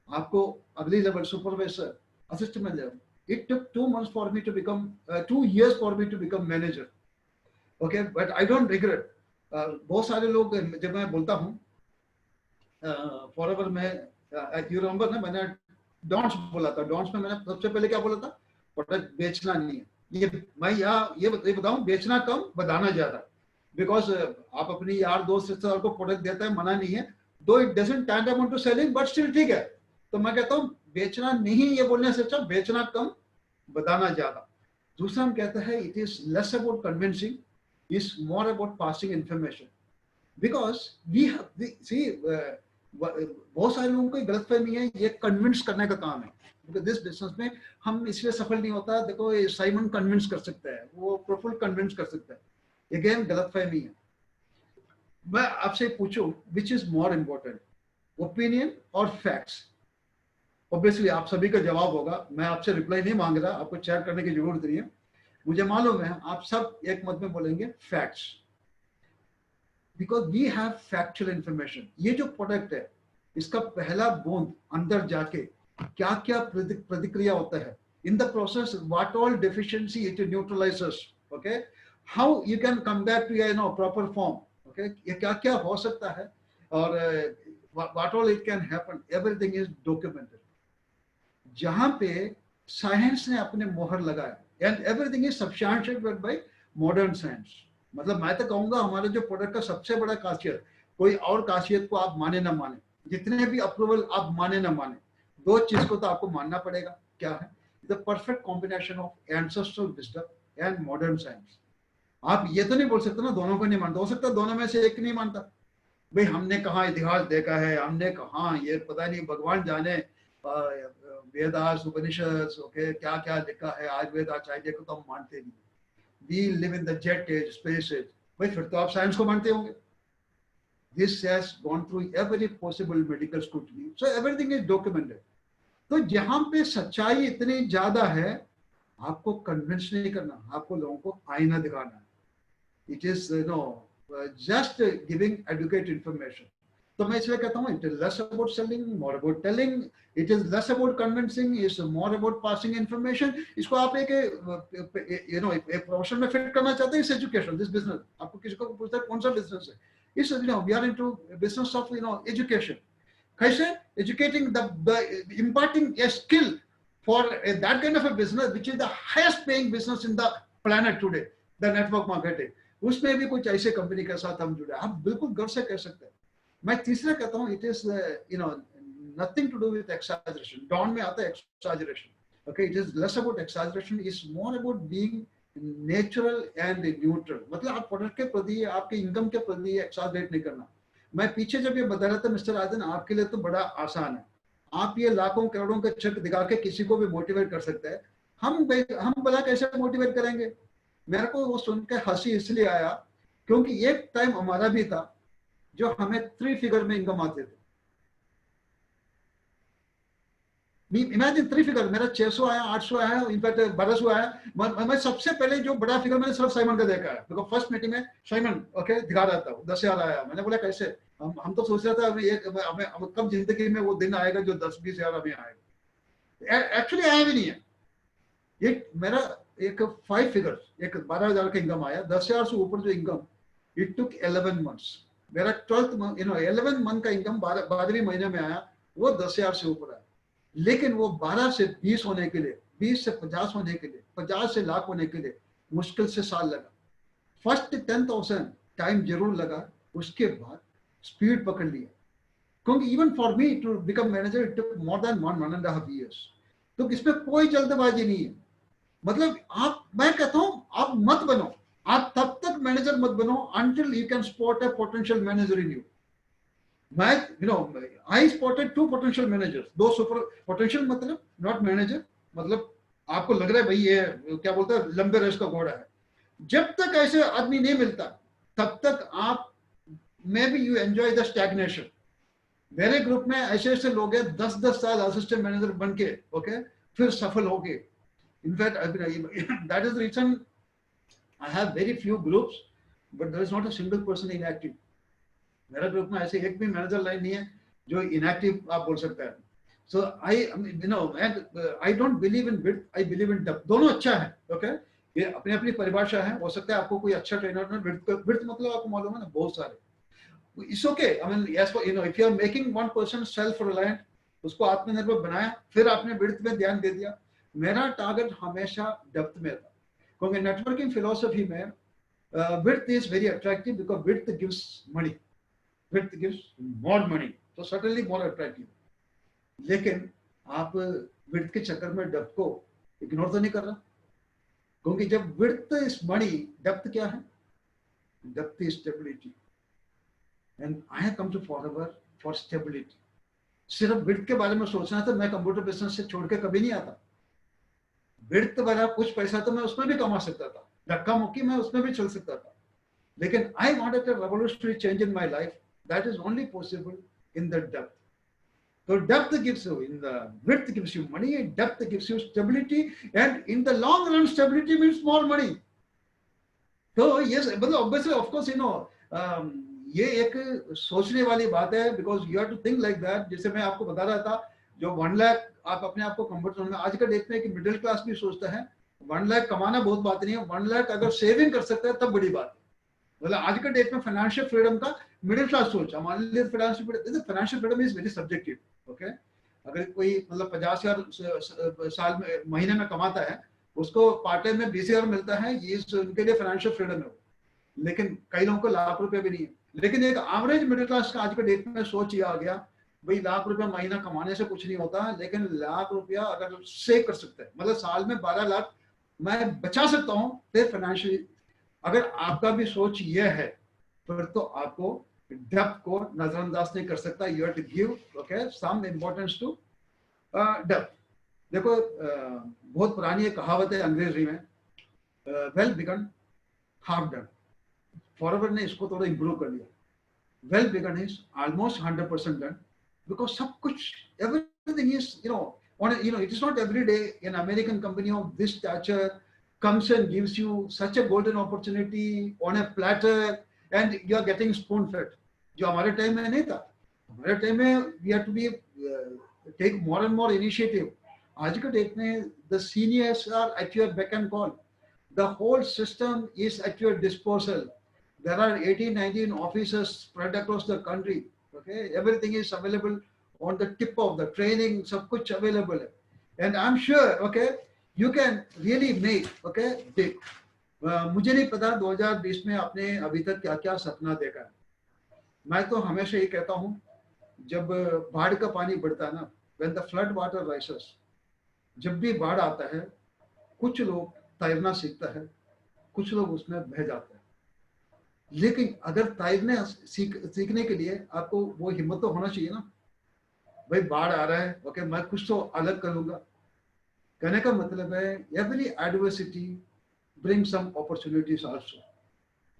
आपको अगली level supervisor, assistant manager, it took 2 months for me to become 2 years for me to become manager, okay, but I don't regret। बहुत सारे लोग जब मैं बोलता हूँ फॉरएवर में, यू रिमेंबर ना, मैंने डॉन्ट्स बोला था, डॉन्ट्स में मैंने सबसे पहले क्या बोला था, प्रोडक्ट बेचना नहीं है। ये मैं यहाँ ये बताऊं, बेचना कम बढ़ाना ज्यादा, बिकॉज आप अपनी यार दोस्त रिश्तेदार को प्रोडक्ट देता है, मना नहीं है, though it doesn't tantamount to selling, but still ठीक है। तो मैं कहता हूँ बेचना नहीं, ये बोलने से अच्छा बेचना कम बताना ज्यादा। दूसरा हम कहते हैं it is less about convincing, is more about passing information, because we see बहुत सारे लोगों को गलतफहमी है ये कन्विंस करने का काम है, क्योंकि दिस बिजनेस में हम इसलिए सफल नहीं होता, देखो ये साइमन कन्विंस कर सकता है, वो प्रफुल्ल कन्विंस कर सकता है, अगेन गलतफहमी है। मैं आपसे पूछूं which is more important, opinion और फैक्ट्स? ऑब्वियसली आप सभी का जवाब होगा, मैं आपसे रिप्लाई नहीं मांग रहा, आपको चेक करने की जरूरत नहीं है, मुझे मालूम है आप सब एक मत में बोलेंगे facts, because we have factual information. ये जो प्रोडक्ट है इसका पहला बूंद अंदर जाके क्या क्या प्रतिक्रिया होता है, in the process what all deficiency it neutralises, okay, how you can come back to proper form, okay, ये क्या क्या हो सकता है, और what all it can happen, everything is documented. जहां पे साइंस ने अपने मोहर लगाया, and everything is substantiated by modern science. मतलब मैं तो कहूंगा हमारे जो प्रोडक्ट का सबसे बड़ा खासियत, कोई और खासियत को आप माने ना माने, जितने भी अप्रूवल आप माने ना माने, दो चीज को तो आपको मानना पड़ेगा। क्या है? The perfect combination of ancestral wisdom and modern science. आप ये तो नहीं बोल सकते ना दोनों को नहीं मानता, हो सकता है दोनों में से एक नहीं मानता। भाई हमने कहाँ इतिहास देखा है, हमने कहाँ ये पता नहीं भगवान जाने वेदास उपनिषद ओके क्या क्या लिखा है, आयुर्वेद आचार्य को तो हम मानते नहीं। We live in the jet age, space age. भाई फिर तो आप साइंस को मानते होंगे। This has gone through every possible medical scrutiny, so everything is documented. तो जहां पे सच्चाई इतनी ज्यादा है, आपको कन्विंस नहीं करना, आपको लोगों को आईना दिखाना है। It is just giving adequate information. तो मैं इसलिए कहता हूँ it is less about selling, more about telling. It is less about convincing, is more about passing information. इसको आप एक एक प्रोफेशन में फिट करना चाहते हैं, इस एजुकेशन, दिस बिजनेस। आपको किसी को पूछता है कौन सा बिजनेस है, इस we are into business of education. कैसे educating the imparting a skill for that kind of a business which is the highest paying business in the planet today, the network marketing। उसमें भी कुछ ऐसे company के साथ हम जुड़े, आप बिल्कुल गर्व से कह सकते हैं। मैं तीसरा कहता हूँ it is nothing to do with exaggeration. डॉन में आता है exaggeration, okay, it is less about exaggeration, is more about being natural and neutral. मतलब आप प्रोडक्ट के प्रति, आपके इनकम के प्रति एक्सैजरेट नहीं करना। मैं पीछे जब ये बता रहा था मिस्टर राजन, आपके लिए तो बड़ा आसान है, आप ये लाखों करोड़ों का चेक दिखा के किसी को भी मोटिवेट कर सकते हैं। हम भला कैसे मोटिवेट करेंगे? मेरे को वो सुन के हंसी इसलिए आया क्योंकि एक टाइम हमारा भी था जो हमें 3 फिगर में इनकम आते थे। इमेजिन 3 फिगर, मेरा 600 आया, 800 आया, इनफैक्ट 1200 आया। मैं सबसे पहले जो बड़ा फिगर मैंने सिर्फ साइमन का देखा है, बिकॉज फर्स्ट मीटिंग में साइमन ओके दिखा रहा था 10,000 आया। मैंने बोला कैसे? हम तो सोच रहा था हमें कब जिंदगी में वो दिन आएगा जो 10-20 हजार अभी आएगा। एक्चुअली आया भी नहीं है। ये मेरा एक 5 फिगर, एक 12,000 का इनकम आया, 10,000 से ऊपर जो इनकम, इट टुक 11 मंथ्स। मेरा 11 मंथ का इनकम 12वें महीने में आया, वो 10,000 से ऊपर आया। लेकिन वो 12 से 20 होने के लिए, 20 से 50 होने के लिए, 50 से लाख होने के लिए मुश्किल से साल लगा। फर्स्ट 10,000 टाइम जरूर लगा, उसके बाद स्पीड पकड़ लिया। क्योंकि even for me to become manager it took more than 1.5 years। तो इसमें कोई जल्दबाजी नहीं है। मतलब मैं कहता हूं आप मत बनो, आप तब तक मैनेजर मत बनो until you can spot a potential manager in you। I spotted 2 potential managers, 2 super potential, मतलब not manager, मतलब आपको लग रहा है भाई ये क्या बोलता है लंबे रेस का घोड़ा है। जब तक ऐसे आदमी नहीं मिलता तब तक आप may be you enjoy the stagnation. मेरे ग्रुप में ऐसे ऐसे लोग हैं 10-10 साल असिस्टेंट मैनेजर बन के ओके फिर सफल हो गए। In fact, that is the reason I have very few groups, but there is not a single person inactive। मेरा ग्रुप में ऐसे एक भी मैनेजर लाइन नहीं है जो इनएक्टिव आप बोल सकते हैं। So I don't believe in width, I believe in depth। दोनों अच्छा है ओके, ये अपनी अपनी परिभाषा है। हो सकता है आपको कोई अच्छा ट्रेनर ना, width मतलब आपको मालूम है ना बहुत सारे। It's okay, I mean yes, if you are making one person self reliant, उसको आत्मनिर्भर बनाया, फिर आपने width में ध्यान दे दिया। मेरा टारगेट हमेशा डेप्थ में था, क्योंकि नेटवर्किंग फिलोसफी में width is very attractive because width gives money, width gives more money, तो सर्टेनली मोर अट्रैक्टिव। लेकिन आप विड्थ के चक्कर में डेप्थ को इग्नोर तो नहीं कर रहा, क्योंकि जब विड्थ इज मनी, डेप्थ क्या है? Depth is stability, and I have come to Forever for stability. सिर्फ विड्थ के बारे में सोचना था, मैं कंप्यूटर बिजनेस से छोड़ के कभी नहीं आता। विड्थ वाला कुछ पैसा तो मैं उसमें भी कमा सकता था, धक्का मुक्की मैं उसमें भी चल सकता था, लेकिन I wanted a revolutionary change in my life that is only possible in the depth. तो depth gives you, in the width gives you money, depth gives you stability, and in the long run stability means more money. तो ये मतलब obviously of course ये एक सोचने वाली बात है, because you have to think like that. जैसे मैं आपको बता रहा था, जो 1 लाख आप अपने आप को कंफर्ट जोन में, आज का डेट में कि मिडिल क्लास भी सोचता है 1 लाख कमाना बहुत बात नहीं है, 1 लाख अगर सेविंग कर सकता है तब बड़ी बात है। मतलब आज के डेट में फाइनेंशियल फ्रीडम का मिडिल क्लास सोच, हमारे लिए financial freedom is very subjective okay. अगर कोई मतलब 50,000 साल में महीने में कमाता है, उसको पार्ट टाइम में 20,000 मिलता है, ये उनके लिए फाइनेंशियल फ्रीडम है। लेकिन कई लोगों को लाख रुपए भी नहीं है। लेकिन एक एवरेज मिडिल क्लास का आज के डेट में सोच ये आ गया, भाई लाख रुपया महीना कमाने से कुछ नहीं होता, लेकिन लाख रुपया अगर सेव कर सकते हैं, मतलब साल में 12 लाख मैं बचा सकता हूँ, फिर फाइनेंशियली अगर आपका भी सोच ये है, फिर तो आपको डेप्थ को नजरअंदाज नहीं कर सकता. You have to give okay some importance to depth. देखो बहुत पुरानी एक कहावत है अंग्रेजी में, well begun half done. Forward ने इसको थोड़ा इंप्रूव कर लिया. Well begun is almost 100% done, because सब कुछ everything is on a, it is not every day an American company of this stature comes and gives you such a golden opportunity on a platter and you are getting spoon fed. जो हमारे time में नहीं था. हमारे time में we have to be take more and more initiative. आज के date में the seniors are at your beck and call. The whole system is at your disposal. There are 18, 19 offices spread across the country. Okay, everything is available on the tip of the training. सब कुछ available है. And I'm sure, okay, you can really make, okay, big. मुझे नहीं पता 2020 में आपने अभी तक क्या क्या सपना देखा है. मैं तो हमेशा ये कहता हूँ, जब बाढ़ का पानी बढ़ता है ना, when the flood water rises, जब भी बाढ़ आता है, कुछ लोग तैरना सीखता है, कुछ लोग उसमें बह जाते हैं. लेकिन अगर तैरने सीखने के लिए आपको वो हिम्मत तो होना चाहिए ना. भाई बाढ़ आ रहा है, ओके, मैं कुछ तो अलग करूंगा. कहने का मतलब है every adversity bring some opportunities also,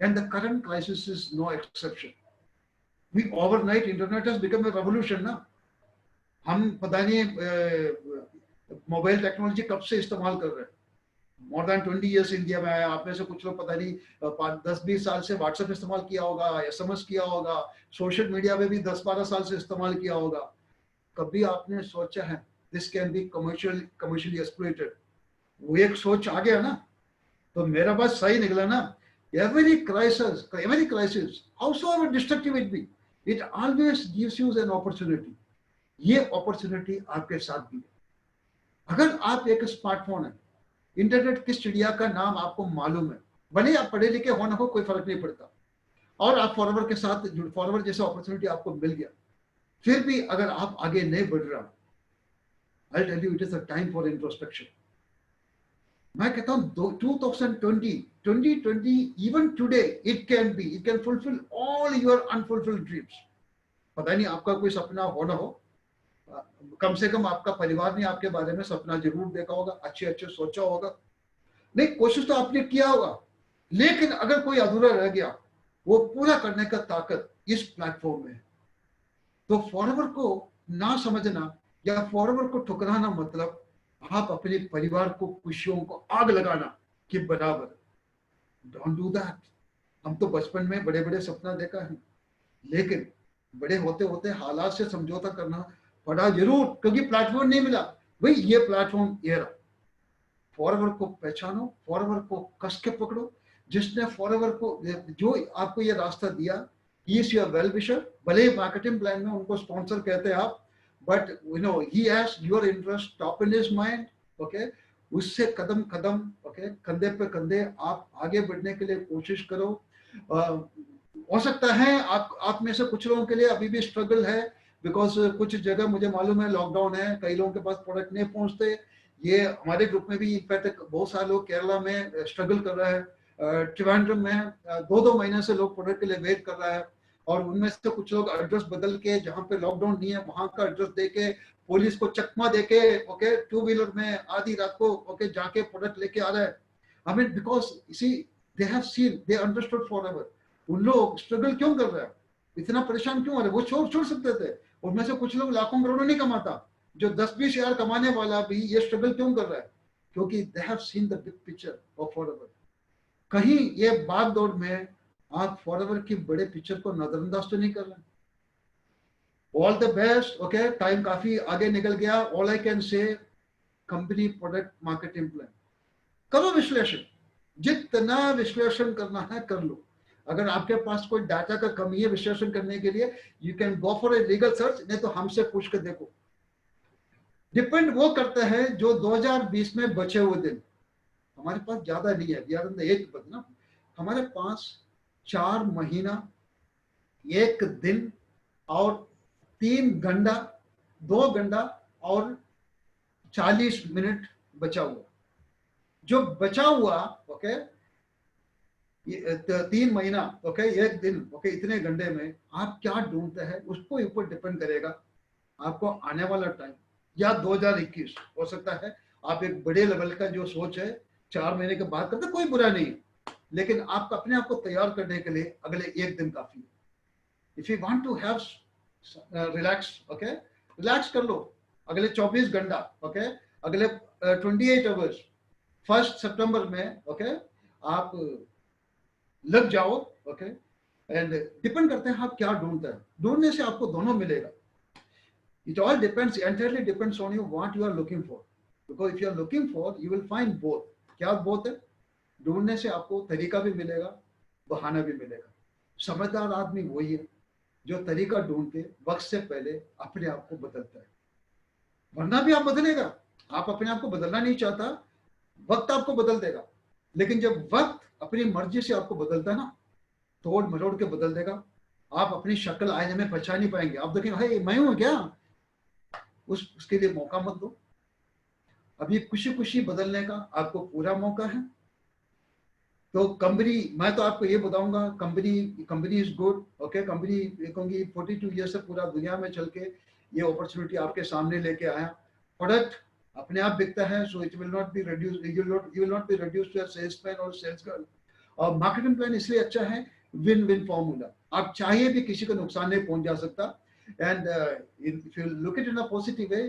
and the current crisis is no exception. We overnight internet has become a revolution ना. हम पता नहीं मोबाइल टेक्नोलॉजी कब से इस्तेमाल कर रहे हैं. मोर देन 20 ईयर्स इंडिया में आया. आप में से कुछ लोग पता नहीं 10-20 साल से व्हाट्सएप इस्तेमाल किया होगा, एसएमएस किया होगा, सोशल मीडिया में भी 10-12 साल से इस्तेमाल किया होगा. कभी आपने सोचा है this can be commercially exploited? वो एक सोच आ गया ना, तो मेरा बात सही निकला ना. Every crisis howsoever destructive it be, it always gives you an opportunity. ये अपॉर्चुनिटी आपके साथ भी है. अगर आप एक स्मार्टफोन है, इंटरनेट किस चिड़िया का नाम आपको मालूम है, भले आप पढ़े लिखे हो ना हो, कोई फर्क नहीं पड़ता, और आप फॉरवर्ड के साथ फॉरवर्ड जैसा अपॉर्चुनिटी आपको मिल गया, फिर भी अगर आप आगे नहीं बढ़ रहा, I'll tell you, it is a time for introspection. मैं कहता हूँ 2020, even today, it can fulfill all your unfulfilled dreams. पता नहीं आपका कोई सपना हो ना हो, कम से कम आपका परिवार ने आपके बारे में सपना जरूर देखा होगा, अच्छे सोचा होगा. नहीं, कोशिश तो आपने किया होगा, लेकिन अगर कोई अधूरा रह गया, वो पूरा करने का ताकत इस प्लेटफॉर्म में है. तो फॉरवर्ड को ना समझना या फॉरवर्ड को ठुकराना मतलब आप अपने परिवार को खुशियों को आग लगाना के बराबर. Don't do that. हम तो बचपन में बड़े बड़े सपना देखा है, लेकिन बड़े होते होते हालात से समझौता करना पड़ा जरूर, क्योंकि प्लेटफॉर्म नहीं मिला. भाई ये प्लेटफॉर्म ये रहा. फॉरवर्ड को पहचानो, फॉरवर्ड को कस के पकड़ो. जिसने फॉरवर्ड को, जो आपको ये रास्ता दिया, he is your well wisher. भले ही मार्केटिंग प्लान में उनको स्पॉन्सर कहते हैं आप, but he has your interest top in his mind. Okay, उससे कदम कदम, okay, कंधे पे कंधे आप आगे बढ़ने के लिए कोशिश करो. हो सकता है आप में से कुछ लोगों के लिए अभी भी स्ट्रगल है, बिकॉज कुछ जगह मुझे मालूम है लॉकडाउन है, कई लोगों के पास प्रोडक्ट नहीं पहुंचते. ये हमारे ग्रुप में भी इनफैक्ट बहुत सारे लोग केरला में स्ट्रगल कर रहा है. ट्रिवांड्रम में 2-2 महीने से लोग प्रोडक्ट के लिए वेट कर रहा है, और उनमें से कुछ लोग एड्रेस बदल के, जहां पे लॉकडाउन नहीं है वहां का एड्रेस देके, पुलिस को चकमा देके, ओके, 2 व्हीलर में आधी रात को, ओके, जाके प्रोडक्ट लेके आ रहा है. I mean because see they have seen, they understood Forever. उन लोग स्ट्रगल क्यों कर रहे हैं, इतना परेशान क्यों हो रहे? वो छोड़ सकते थे. उनमें से कुछ लोग लाखों करोड़ों नहीं कमाता, जो 10-20 हजार कमाने वाला भी ये स्ट्रगल क्यों कर रहा है? क्योंकि दे have seen the big picture of forever. कहीं ये भाग दौड़ में आप फॉरएवर की बड़े पिक्चर को नजरअंदाज तो नहीं कर रहे. All the best. Okay, time काफी आगे निकल गया. All I can say, company product marketing plan करो, विश्लेषण, जितना विश्लेषण करना है कर लो. अगर आपके पास कोई डाटा का कमी है विश्लेषण करने के लिए, you can go for a legal search, नहीं तो हमसे पूछ कर देखो. डिपेंड वो करता है जो 2020 में बचे हुए दिन. हमारे पास ज्यादा नहीं है, एक बदना, हमारे पास 4 महीना, 1 दिन और 3 घंटा, 2 घंटा और 40 मिनट बचा हुआ. जो बचा हुआ, ओके, 3 महीना, ओके, 1 दिन, ओके, इतने घंटे में आप क्या ढूंढते हैं उसको ऊपर डिपेंड करेगा आपको आने वाला टाइम। या 2021 हो सकता है आप एक बड़े लेवल का जो सोच है 4 महीने के बाद करते, कोई बुरा नहीं है, लेकिन आप अपने आप को तैयार करने के लिए अगले 1 दिन काफी है। If you want to have relax, okay, relax कर लो अगले 24 घंटा, ओके, अगले 28 आवर्स 1 सितंबर में, ओके, आप लग जाओ, ओके, एंड डिपेंड करते हैं आप क्या ढूंढते हैं, ढूंढने से आपको दोनों मिलेगा। It all depends, entirely depends on you what you are looking for, because if you are looking for you will find both. क्या बोथ है? ढूंढने से आपको तरीका भी मिलेगा, बहाना भी मिलेगा। समझदार आदमी वही है जो तरीका ढूंढ के वक्त से पहले अपने आप को बदलता है, वरना भी आप बदलेगा। आप अपने आप को बदलना नहीं चाहता, वक्त आपको बदल देगा। लेकिन जब वक्त अपनी मर्जी से आपको बदलता है ना, तोड़ मरोड़ के बदल देगा। आप अपनी शक्ल आईने में पहचान नहीं पाएंगे, आप देखेंगे भाई मैं हूं क्या। उसके लिए मौका मत दो। अभी खुशी खुशी बदलने का आपको पूरा मौका है। तो कंपनी, मैं तो आपको ये बताऊंगा, company is good, okay. Company कहूंगी 42 ईयर से पूरा दुनिया में चल के ये अपॉर्चुनिटी आपके सामने लेके आया। प्रोडक्ट अपने आप बिकता है, so it will not be reduce, you will not be reduce to salesman और सेल्स गर्ल। और मार्केटिंग प्लान इसलिए अच्छा है, विन विन फॉर्मूला। आप चाहिए भी किसी को नुकसान नहीं पहुंच जा सकता। And if you look it in a positive way,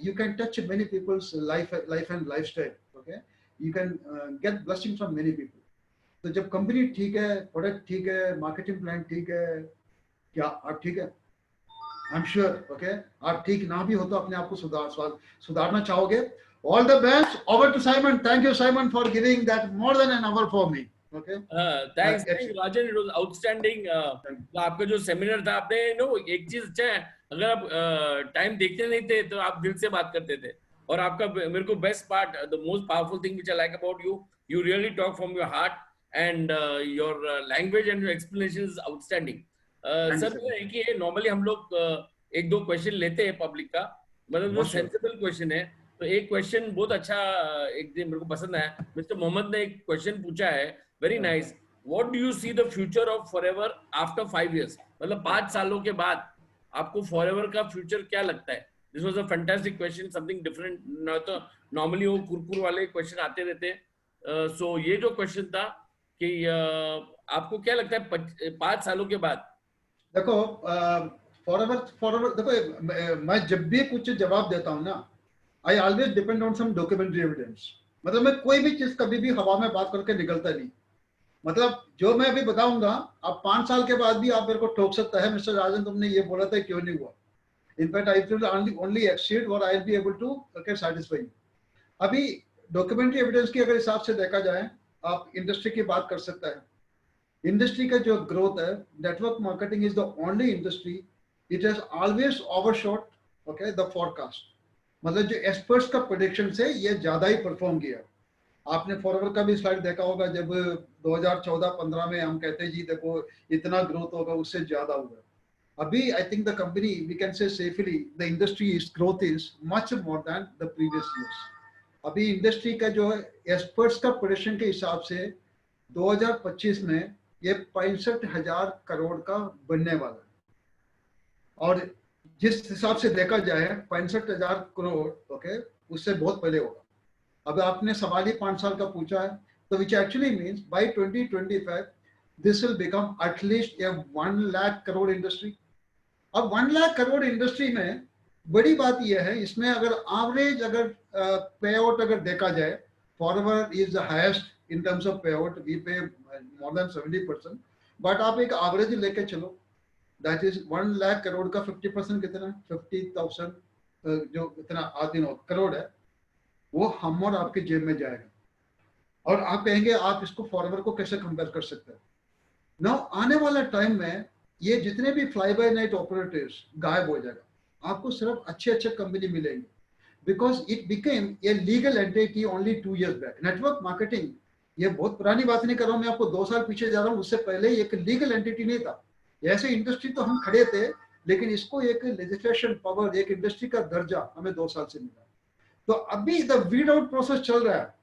you can touch many people's life and lifestyle, okay, you can get blessing from many people। तो जब कंपनी ठीक है, प्रोडक्ट ठीक है, मार्केटिंग प्लान ठीक है, क्या आप ठीक है? आई एम श्योर, ओके, आप ठीक ना भी हो तो अपने आप को सुधारना चाहोगे। All the best. Over to Simon. Thank you Simon for giving that more than an hour for me, okay. Thanks Rajan, it was outstanding. आपका जो सेमिनार था, आपने एक चीज अच्छा है, अगर आप टाइम देखते नहीं थे तो आप दिल से बात करते थे। और आपका मेरे को best part, the most powerful thing which I like about you, you really talk from your heart and your language and your explanation is outstanding. Sir एक ही नॉर्मली हम लोग एक दो क्वेश्चन लेते हैं पब्लिक का, मतलब जो सेंसिबल क्वेश्चन है। तो एक क्वेश्चन बहुत अच्छा, एक दिन मेरे को पसंद आया। मिस्टर मोहम्मद ने एक क्वेश्चन पूछा है, very nice. What do you see the future of forever after 5 years? मतलब 5 सालों के बाद आपको फॉरएवर का फ्यूचर क्या लगता है? This was a fantastic question, something different. ना तो नॉर्मली वो कुरकुर वाले क्वेश्चन आते रहते हैं। सो ये जो क्वेश्चन था कि आपको क्या लगता है 5 सालों के बाद? देखो, फॉरएवर देखो, मैं जब भी कुछ जवाब देता हूँ ना, I always depend on some documentary evidence. मतलब मैं कोई भी चीज कभी भी हवा में बात करके निकलता नहीं। मतलब जो मैं अभी बताऊंगा, आप 5 साल के बाद भी आप मेरे को ठोक सकता है, मिस्टर राजन तुमने ये बोला था, क्यों नहीं हुआ। In fact I will only exceed और I will be able to satisfy you. अभी डॉक्यूमेंट्री एविडेंस की अगर हिसाब से देखा जाए, आप इंडस्ट्री की बात कर सकता है। इंडस्ट्री का जो ग्रोथ है, network marketing is the only industry, it has always overshot, okay, the forecast. मतलब जो एक्सपर्ट्स का प्रेडिक्शन से ये ज्यादा ही परफॉर्म किया। आपने फॉरवर्ड का भी स्लाइड देखा होगा, जब 2014-15 में हम कहते जी देखो इतना ग्रोथ होगा, उससे ज्यादा होगा। अभी I think the company, we can say safely the industry growth is much more than the previous years. अभी इंडस्ट्री का जो है एक्सपर्ट्स का प्रेडिक्शन के हिसाब से 2025 में ये 65,000 करोड़ का बनने वाला है। और जिस हिसाब से देखा जाए 65,000 करोड़, ओके, उससे बहुत पहले होगा। अब आपने सवाल ही 5 साल का पूछा है, तो which actually means by 2025 this will become at least A 1 lakh crore industry. अब 1 लाख करोड़ इंडस्ट्री में बड़ी बात यह है, इसमें अगर एवरेज अगर पे आउट अगर देखा जाए, forward is the highest in terms of पे आउट, वी पे मोर देन 70%। बट आप एक एवरेज लेके चलो, दैट इज 1 लाख करोड़ का 50% कितना है? 50,000 जो इतना आदिन करोड़ है, वो हम और आपके जेब में जाएगा। और आप कहेंगे आप इसको फॉरवर्ड को कैसे कंपेयर कर सकते हैं? नाउ आने वाला टाइम में ये जितने भी फ्लाई बाय नाइट ऑपरेटर्स गायब हो जाएगा, आपको सिर्फ अच्छे अच्छे कंपनी मिलेंगे, because it became a legal entity only 2 years back. Network marketing, ये बहुत पुरानी बात नहीं कर रहा हूँ मैं, आपको 2 साल पीछे जा रहा हूँ, उससे पहले एक लीगल एंटिटी नहीं था। ऐसे इंडस्ट्री तो हम खड़े थे, लेकिन इसको एक लेजिस्लेशन पावर, एक इंडस्ट्री का दर्जा हमें 2 साल से मिला। तो अभी द वीड आउट प्रोसेस चल रहा है।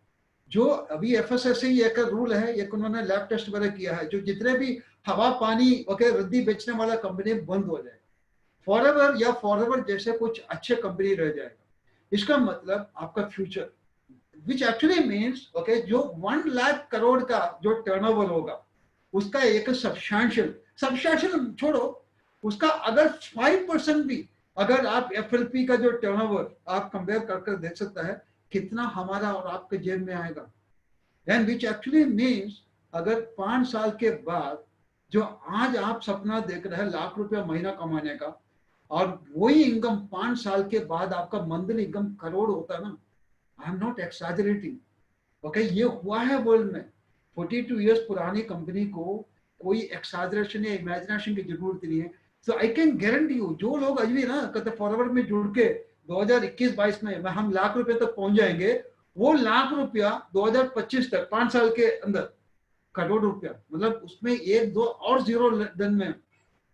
जो अभी एफएसएसआई एक रूल है, एक उन्होंने लैब टेस्ट वगैरह किया है, जो जितने भी हवा पानी ओके रद्दी बेचने वाला कंपनी बंद हो जाए, फॉरएवर या फॉरएवर जैसे कुछ अच्छे कंपनी रह जाएगा। इसका मतलब आपका future, which actually means okay, जो 1 लाख करोड़ का जो टर्नओवर होगा उसका एक सब्सटैंशियल छोड़ो, उसका अगर 5% भी अगर आप एफएलपी का जो टर्नओवर आप कंपेयर कर देख सकता है कितना हमारा और आपके जेब में आएगा। एंड विच एक्चुअली मीन्स अगर 5 साल के बाद जो आज आप सपना देख रहे हैं लाख रुपया महीना कमाने का, और वही इनकम 5 साल के बाद आपका मंथली इनकम करोड़ होता है ना, आई एम नॉट एक्सैजरेटिंग ओके, ये हुआ है वर्ल्ड में। 42 इयर्स पुरानी कंपनी को कोई एक्सैजरेशन या इमेजिनेशन की जरूरत नहीं है। सो आई कैन गारंटी यू, जो लोग अभी भी ना कहते फॉरवर्ड में जुड़ के 2021-22 में हम लाख रुपए तक पहुंच जाएंगे, वो लाख रुपया 2025 तक 5 साल के अंदर करोड़ रुपया, मतलब उसमें एक दो और जीरो दिन में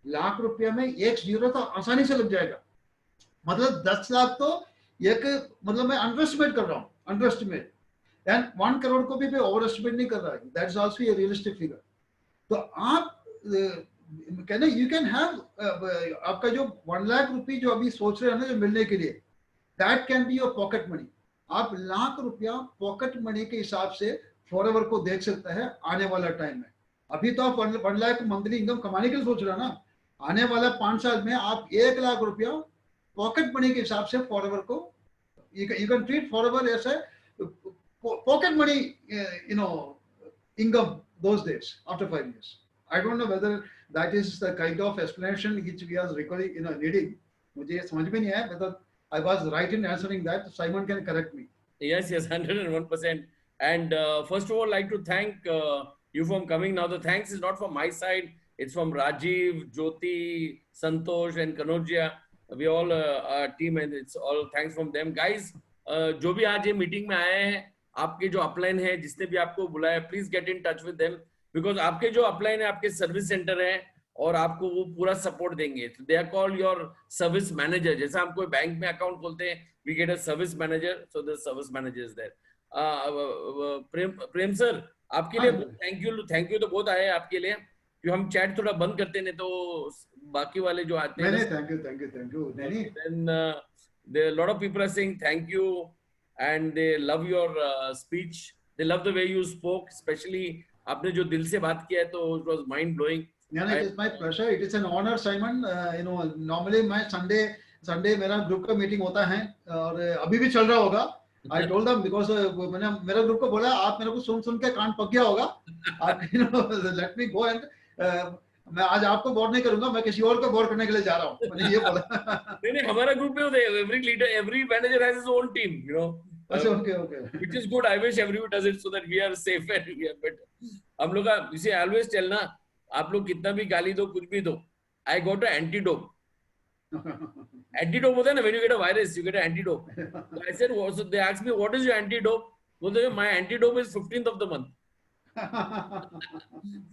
लाख रुपया में एक जीरो तो आसानी से लग जाएगा। मतलब 10 लाख तो एक, मतलब मैं अंडरएस्टिमेट कर रहा हूँ, अंडरएस्टिमेट, एंड 1 करोड़ को भी मैं ओवर एस्टिमेट नहीं कर रहा है, that is also a realistic figure. तो आप कहना यू कैन हैव आपका जो 1 लाख रुपए जो अभी सोच रहे हैं ना जो मिलने के लिए, that can be your pocket money. आप लाख रुपया पॉकेट मनी के हिसाब से फॉरएवर को देख सकते हैं आने वाला टाइम में। अभी तो आप 1 लाख मंथली इनकम कमाने के लिए सोच रहे हैं ना, आने वाला 5 साल में आप 1 लाख रुपया पॉकेट मनी के हिसाब से फॉरएवर को, you can treat forever as a pocket money, income those days after 5 years. I don't know whether that is the kind of explanation which we are requiring, needing. मुझे समझ में नहीं आया whether I was right in answering that. Simon can correct me. Yes, 101%. And first of all, like to thank you for coming. Now, the thanks is not from my side. It's from Rajiv, Jyoti, Santosh, and Kanojia. We all our team, and it's all thanks from them, guys. जो भी आज ये meeting में आए हैं, आपके जो upline है, जिसने भी आपको बुलाया, please get in touch with them, because आपके जो अपलाइन है आपके सर्विस सेंटर है और आपको वो पूरा सपोर्ट देंगे। They are called your service manager. जैसा हम कोई बैंक में अकाउंट खोलते हैं, we get a service manager, so the service manager is there. Prem sir, आपके लिए थैंक यू तो बहुत आए आपके लिए, कि हम चैट थोड़ा बंद करते नहीं तो बाकी वाले जो आते हैं। Thank you then there a lot of people are saying thank you and they love your speech, they love the way you spoke, especially आपने जो दिल से बात किया है, तो it was mind blowing. Yeah, it is my pleasure, it is an honor, Simon. Normally मैं Sunday मेरा ग्रुप का मीटिंग होता है और अभी भी चल रहा होगा। I told them because मैंने मेरा ग्रुप को बोला आप मेरे को सुन के कान पक गया होगा, आप let me go and मैं आज आपको बोर नहीं करूंगा, मैं किसी और को बोर करने के लिए जा रहा हूँ, मैंने ये बोला। नहीं, हमारा ग्रुप में होता है, every leader, every manager has his own team, अच्छा, okay. Which is good. I wish everyone does it so that we are safe and we are better. हम लोग का इसे always tell ना, आप लोग कितना भी गाली दो, कुछ भी दो, I got an antidote. Antidote होता है ना, when you get a virus, you get an antidote. So I said, so they asked me, what is your antidote? बोलते हैं, my antidote is 15th of the month.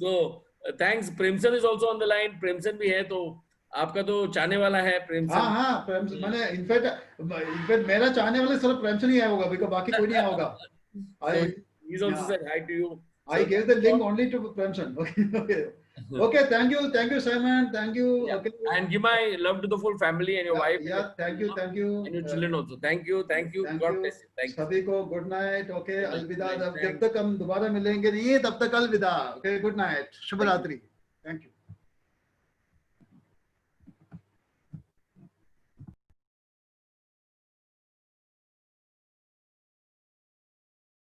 So thanks. Premsan is also on the line. Premsan भी है, तो आपका तो चाहने वाला है प्रेमसन। हाँ, प्रेमसन, मैंने इनफैक्ट मेरा चाहने वाला सिर्फ प्रेमसन ही आया होगा, बिकॉज़ बाकी कोई नहीं आया होगा। He's also said hi to you. I gave the link only to Premsan. Okay, thank you, Simon. Thank you. Yeah. Okay. And give my love to the full family and your wife. Yeah, thank you. And your children also. Thank you. God bless you. Thank you. सभी को good night. Okay, अलविदा। जब तक हम दोबारा मिलेंगे नहीं तब तक अलविदा। ओके, गुड नाइट, शुभ रात्रि। Thank you.